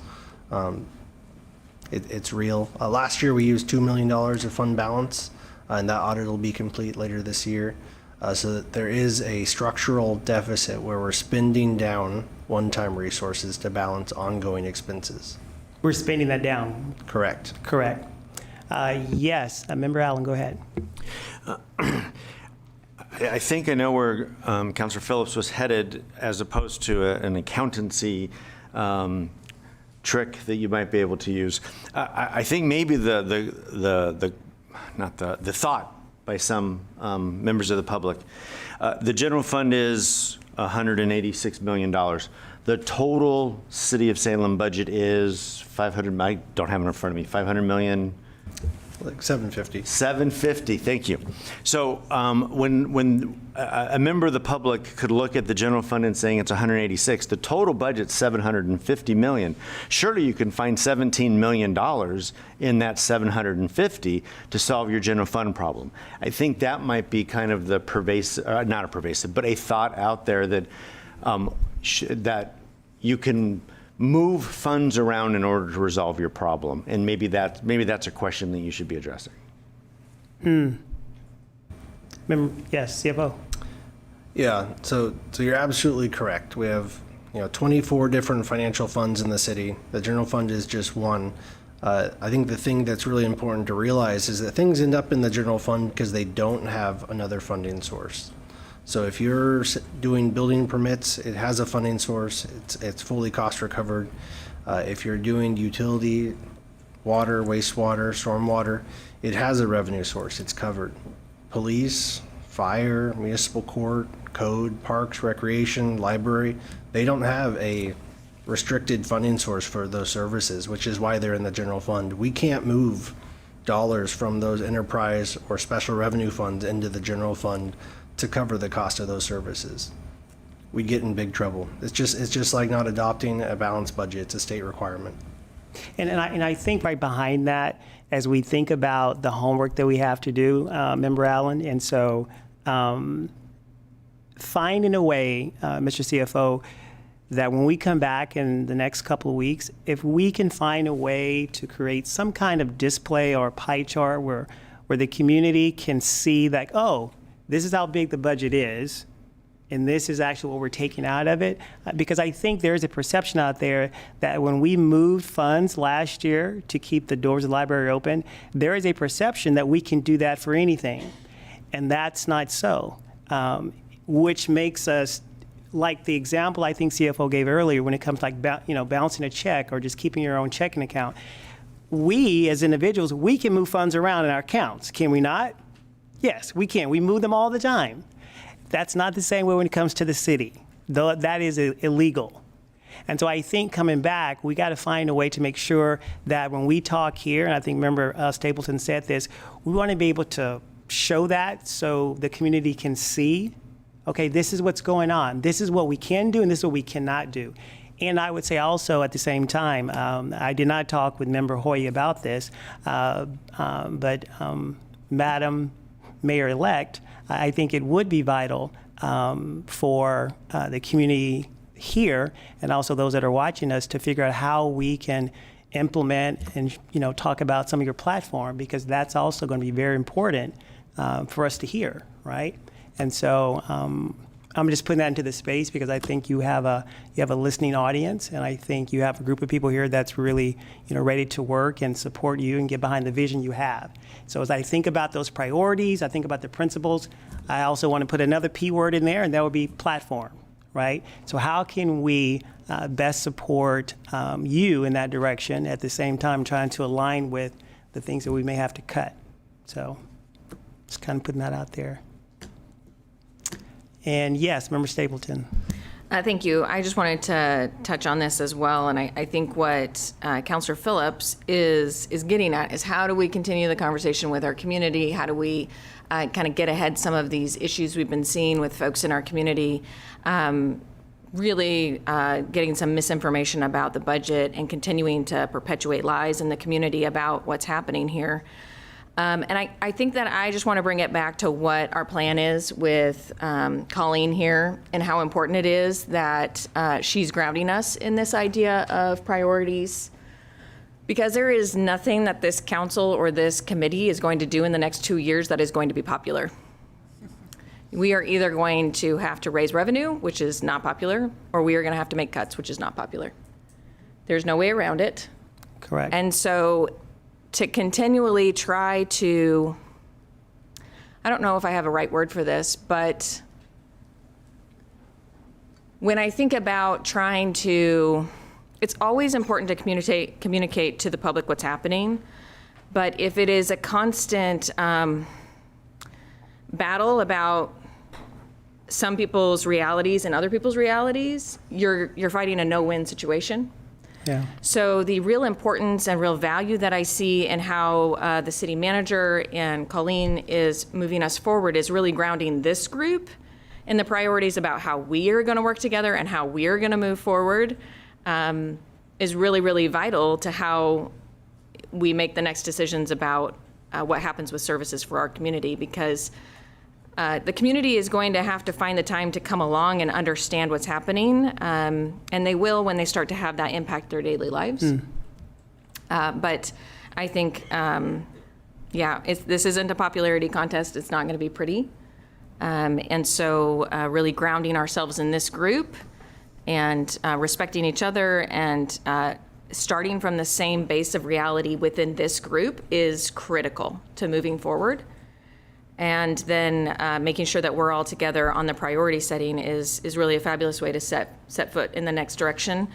S8: It's real. Last year, we used $2 million of fund balance, and that audit will be complete later this year. So that there is a structural deficit where we're spending down one-time resources to balance ongoing expenses.
S1: We're spending that down.
S8: Correct.
S1: Correct. Yes, Member Allen, go ahead.
S18: I think I know where Councilor Phillips was headed, as opposed to an accountancy trick that you might be able to use. I think maybe the thought by some members of the public, the general fund is $186 million. The total City of Salem budget is I don't have it in front of me, 500 million.
S8: Like 750.
S18: 750, thank you. So when a member of the public could look at the general fund and saying it's 186, the total budget's 750 million. Surely you can find $17 million in that 750 to solve your general fund problem. I think that might be kind of the pervasive, not a pervasive, but a thought out there that that you can move funds around in order to resolve your problem, and maybe that's a question that you should be addressing.
S1: Yes, CFO.
S8: Yeah, so you're absolutely correct. We have 24 different financial funds in the city. The general fund is just one. I think the thing that's really important to realize is that things end up in the general fund because they don't have another funding source. So if you're doing building permits, it has a funding source. It's fully cost recovered. If you're doing utility, water, wastewater, stormwater, it has a revenue source. It's covered. Police, fire, municipal court, code, parks, recreation, library, they don't have a restricted funding source for those services, which is why they're in the general fund. We can't move dollars from those enterprise or special revenue funds into the general fund to cover the cost of those services. We'd get in big trouble. It's just like not adopting a balanced budget. It's a state requirement.
S1: And I think right behind that, as we think about the homework that we have to do, Member Allen, and so finding a way, Mr. CFO, that when we come back in the next couple of weeks, if we can find a way to create some kind of display or pie chart where the community can see that, oh, this is how big the budget is, and this is actually what we're taking out of it. Because I think there's a perception out there that when we moved funds last year to keep the doors of the library open, there is a perception that we can do that for anything. And that's not so, which makes us, like the example I think CFO gave earlier when it comes to like bouncing a check or just keeping your own checking account. We as individuals, we can move funds around in our accounts, can we not? Yes, we can. We move them all the time. That's not the same way when it comes to the city, though that is illegal. And so I think coming back, we got to find a way to make sure that when we talk here, and I think member Stapleton said this, we want to be able to show that so the community can see, okay, this is what's going on. This is what we can do and this is what we cannot do. And I would say also at the same time, I did not talk with Member Hoy about this, but Madam Mayor-elect, I think it would be vital for the community here and also those that are watching us to figure out how we can implement and talk about some of your platform, because that's also going to be very important for us to hear, right? And so I'm just putting that into the space because I think you have a listening audience, and I think you have a group of people here that's really ready to work and support you and get behind the vision you have. So as I think about those priorities, I think about the principles, I also want to put another P word in there, and that would be platform, right? So how can we best support you in that direction at the same time trying to align with the things that we may have to cut? So just kind of putting that out there. And yes, Member Stapleton.
S4: Thank you. I just wanted to touch on this as well, and I think what Councilor Phillips is getting at is how do we continue the conversation with our community? How do we kind of get ahead some of these issues we've been seeing with folks in our community? Really getting some misinformation about the budget and continuing to perpetuate lies in the community about what's happening here. And I think that I just want to bring it back to what our plan is with Colleen here and how important it is that she's grounding us in this idea of priorities. Because there is nothing that this council or this committee is going to do in the next 2 years that is going to be popular. We are either going to have to raise revenue, which is not popular, or we are going to have to make cuts, which is not popular. There's no way around it.
S1: Correct.
S4: And so to continually try to, I don't know if I have a right word for this, but when I think about trying to, it's always important to communicate to the public what's happening, but if it is a constant battle about some people's realities and other people's realities, you're fighting a no-win situation.
S1: Yeah.
S4: So the real importance and real value that I see in how the city manager and Colleen is moving us forward is really grounding this group in the priorities about how we are going to work together and how we are going to move forward is really, really vital to how we make the next decisions about what happens with services for our community, because the community is going to have to find the time to come along and understand what's happening, and they will when they start to have that impact their daily lives. But I think, this isn't a popularity contest. It's not going to be pretty. And so really grounding ourselves in this group and respecting each other and starting from the same base of reality within this group is critical to moving forward. And then making sure that we're all together on the priority setting is really a fabulous way to set foot in the next direction,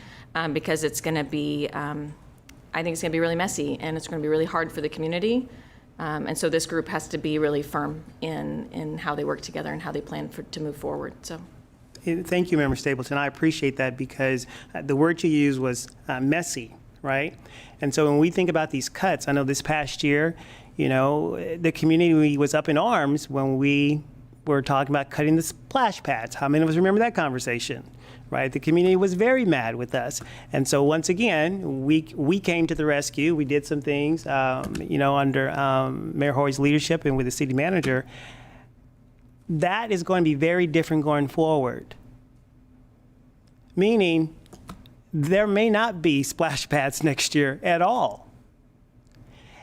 S4: because it's going to be, I think it's going to be really messy and it's going to be really hard for the community. And so this group has to be really firm in how they work together and how they plan to move forward. So.
S1: Thank you, Member Stapleton. I appreciate that, because the word you used was messy, right? And so when we think about these cuts, I know this past year, the community was up in arms when we were talking about cutting the splash pads. How many of us remember that conversation, right? The community was very mad with us. And so once again, we came to the rescue. We did some things, under Mayor Hoy's leadership and with the city manager. That is going to be very different going forward. meaning there may not be splash pads next year at all.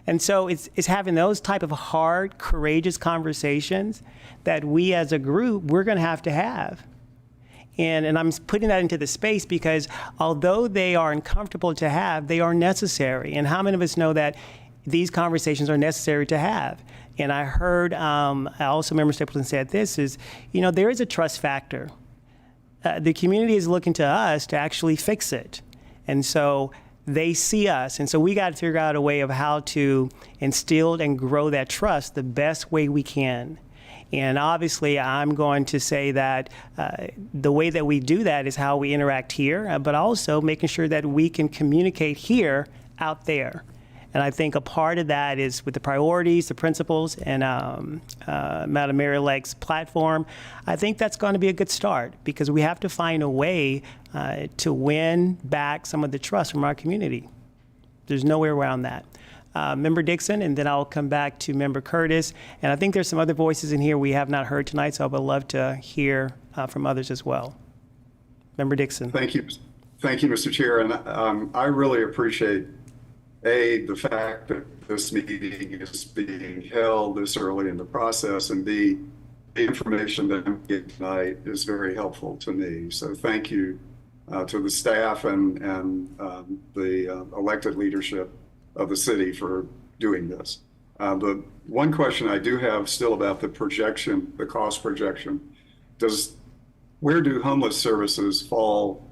S1: And so it's having those type of hard, courageous conversations that we as a group, we're going to have. And I'm putting that into the space because although they are uncomfortable to have, they are necessary. And how many of us know that these conversations are necessary to have? And I heard, also Member Stapleton said this, is, there is a trust factor. The community is looking to us to actually fix it. And so they see us. And so we got to figure out a way of how to instill and grow that trust the best way we can. And obviously, I'm going to say that the way that we do that is how we interact here, but also making sure that we can communicate here out there. And I think a part of that is with the priorities, the principles, and Madam Mayor-elect's platform. I think that's going to be a good start because we have to find a way to win back some of the trust from our community. There's no way around that. Member Dixon, and then I'll come back to Member Curtis. And I think there's some other voices in here we have not heard tonight, so I would love to hear from others as well. Member Dixon.
S16: Thank you, Mr. Chair. And I really appreciate, A, the fact that this meeting is being held this early in the process, and B, the information that I'm getting tonight is very helpful to me. So thank you to the staff and the elected leadership of the city for doing this. The one question I do have still about the projection, the cost projection, where do homeless services fall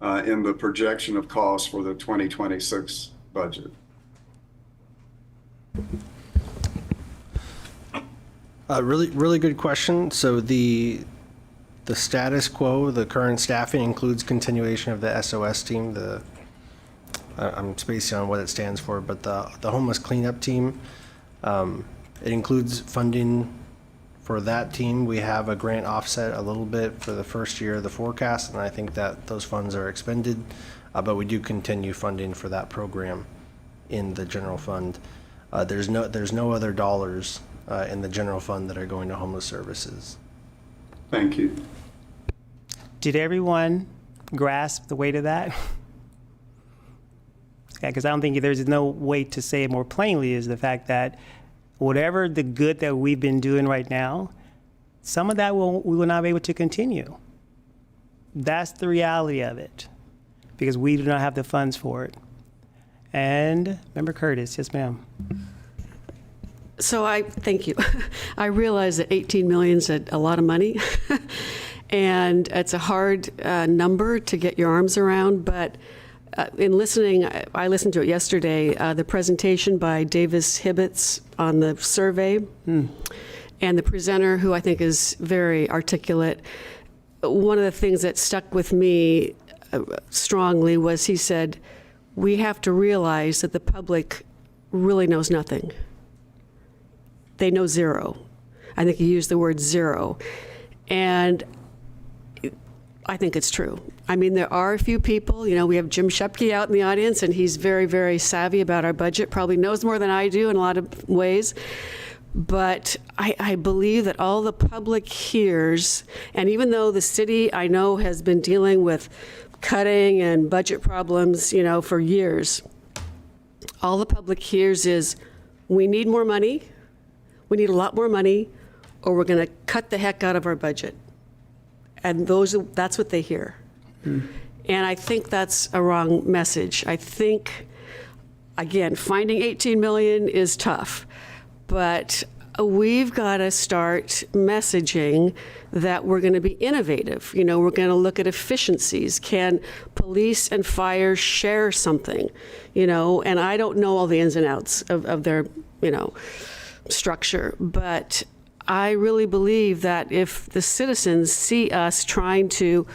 S16: in the projection of costs for the 2026 budget?
S8: Really good question. So the status quo, the current staffing includes continuation of the SOS team, I'm spacing on what it stands for, but the homeless cleanup team. It includes funding for that team. We have a grant offset a little bit for the first year of the forecast, and I think that those funds are expended, but we do continue funding for that program in the general fund. There's no other dollars in the general fund that are going to homeless services.
S16: Thank you.
S1: Did everyone grasp the weight of that? Because I don't think there's no way to say it more plainly, is the fact that whatever the good that we've been doing right now, some of that we will not be able to continue. That's the reality of it, because we do not have the funds for it. And Member Curtis, yes, ma'am.
S19: So thank you. I realize that 18 million is a lot of money, and it's a hard number to get your arms around, but in listening, I listened to it yesterday, the presentation by Davis Hibbets on the survey, and the presenter, who I think is very articulate. One of the things that stuck with me strongly was he said, we have to realize that the public really knows nothing. They know zero. I think he used the word zero. And I think it's true. I mean, there are a few people, we have Jim Shepke out in the audience, and he's very, very savvy about our budget, probably knows more than I do in a lot of ways. But I believe that all the public hears, and even though the city, I know, has been dealing with cutting and budget problems, for years, all the public hears is, we need more money, we need a lot more money, or we're going to cut the heck out of our budget. And that's what they hear. And I think that's a wrong message. I think, again, finding 18 million is tough, but we've got to start messaging that we're going to be innovative. We're going to look at efficiencies. Can police and fire share something? And I don't know all the ins and outs of their, structure, but I really believe that if the citizens see us trying to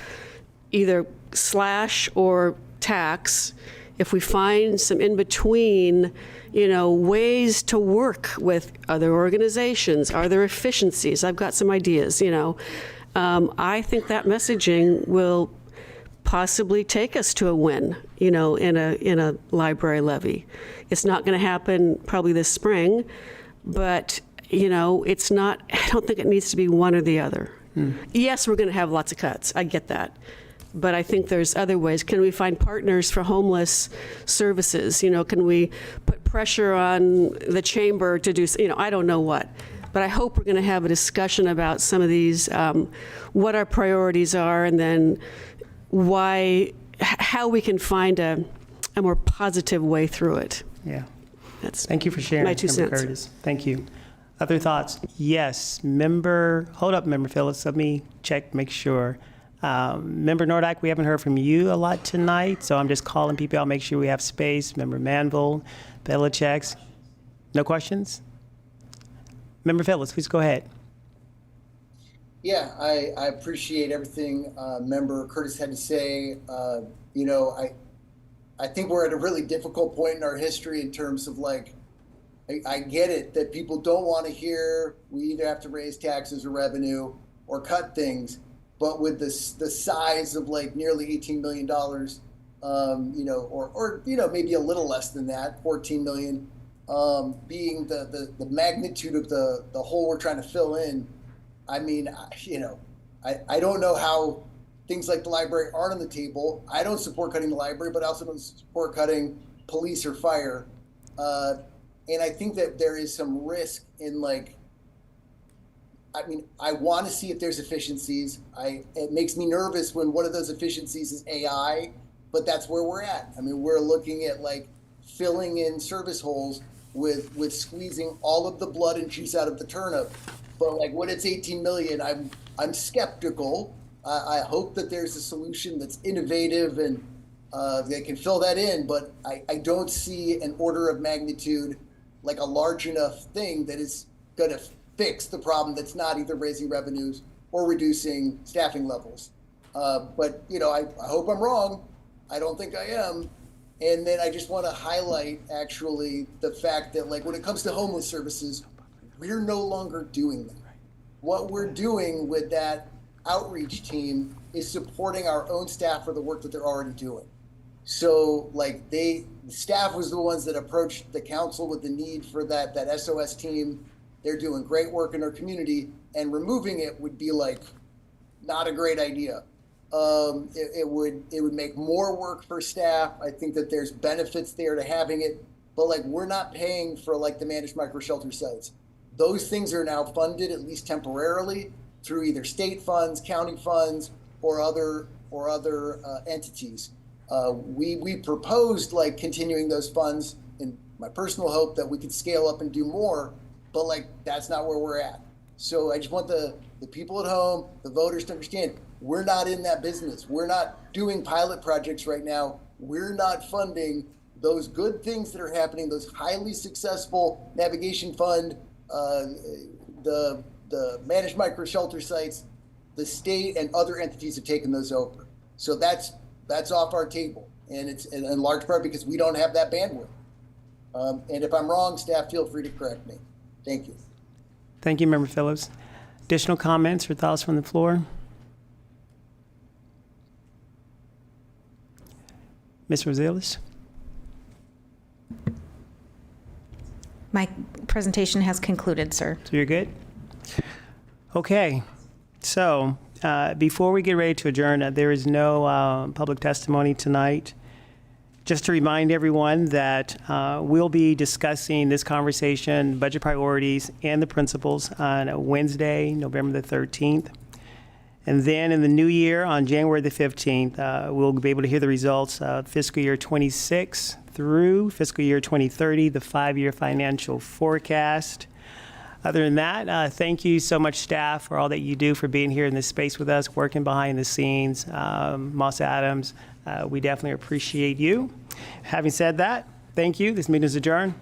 S19: either slash or tax, if we find some in-between, ways to work with other organizations, are there efficiencies? I've got some ideas, I think that messaging will possibly take us to a win, in a library levy. It's not going to happen probably this spring, but it's not, I don't think it needs to be one or the other. Yes, we're going to have lots of cuts. I get that. but I think there's other ways. Can we find partners for homeless services? Can we put pressure on the chamber to do, I don't know what. But I hope we're going to have a discussion about some of these, what our priorities are, and then how we can find a more positive way through it.
S1: Yeah.
S19: Thank
S1: you for sharing,
S19: my 2
S1: Member
S19: cents.
S1: Curtis. Thank you. Other thoughts? Yes. Hold up, Member Phillips. Let me check, make sure. Member Nordyke, we haven't heard from you a lot tonight, so I'm just calling people out, make sure we have space. Member Manville, Belichick. No questions? Member Phillips, please go ahead.
S12: Yeah, I appreciate everything Member Curtis had to say. I think we're at a really difficult point in our history in terms of I get it that people don't want to hear we either have to raise taxes or revenue or cut things, but with the size of nearly $18 million, or maybe a little less than that, 14 million, being the magnitude of the hole we're trying to fill in. I mean, I don't know how things like the library aren't on the table. I don't support cutting the library, but I also don't support cutting police or fire. And I think that there is some risk in I want to see if there's efficiencies. It makes me nervous when one of those efficiencies is AI, but that's where we're at. I mean, we're looking at filling in service holes with squeezing all of the blood and juice out of the turnip. But when it's 18 million, I'm skeptical. I hope that there's a solution that's innovative and they can fill that in, but I don't see an order of magnitude, a large enough thing that is going to fix the problem that's not either raising revenues or reducing staffing levels. But I hope I'm wrong. I don't think I am. And then I just want to highlight actually the fact that when it comes to homeless services, we're no longer doing that. What we're doing with that outreach team is supporting our own staff for the work that they're already doing. So the staff was the ones that approached the council with the need for that SOS team. They're doing great work in our community, and removing it would be not a great idea. It would make more work for staff. I think that there's benefits there to having it, but we're not paying for the managed micro shelter sites. Those things are now funded, at least temporarily, through either state funds, county funds, or other entities. We proposed continuing those funds, in my personal hope that we could scale up and do more, but that's not where we're at. So I just want the people at home, the voters, to understand we're not in that business. We're not doing pilot projects right now. We're not funding those good things that are happening, those highly successful navigation fund, the managed micro shelter sites. The state and other entities have taken those over. So that's off our table, and it's in large part because we don't have that bandwidth. And if I'm wrong, staff, feel free to correct me. Thank you.
S1: Thank you, Member Phillips. Additional comments or thoughts from the floor? Ms. Rosales?
S2: My presentation has concluded, sir.
S1: So you're good? Okay. So before we get ready to adjourn, there is no public testimony tonight. Just to remind everyone that we'll be discussing this conversation, budget priorities, and the principles on Wednesday, November the 13th. And then in the new year, on January the 15th, we'll be able to hear the results of fiscal year 26 through fiscal year 2030, the 5-year financial forecast. Other than that, thank you so much, staff, for all that you do for being here in this space with us, working behind the scenes. Moss Adams, we definitely appreciate you. Having said that, thank you. This meeting is adjourned.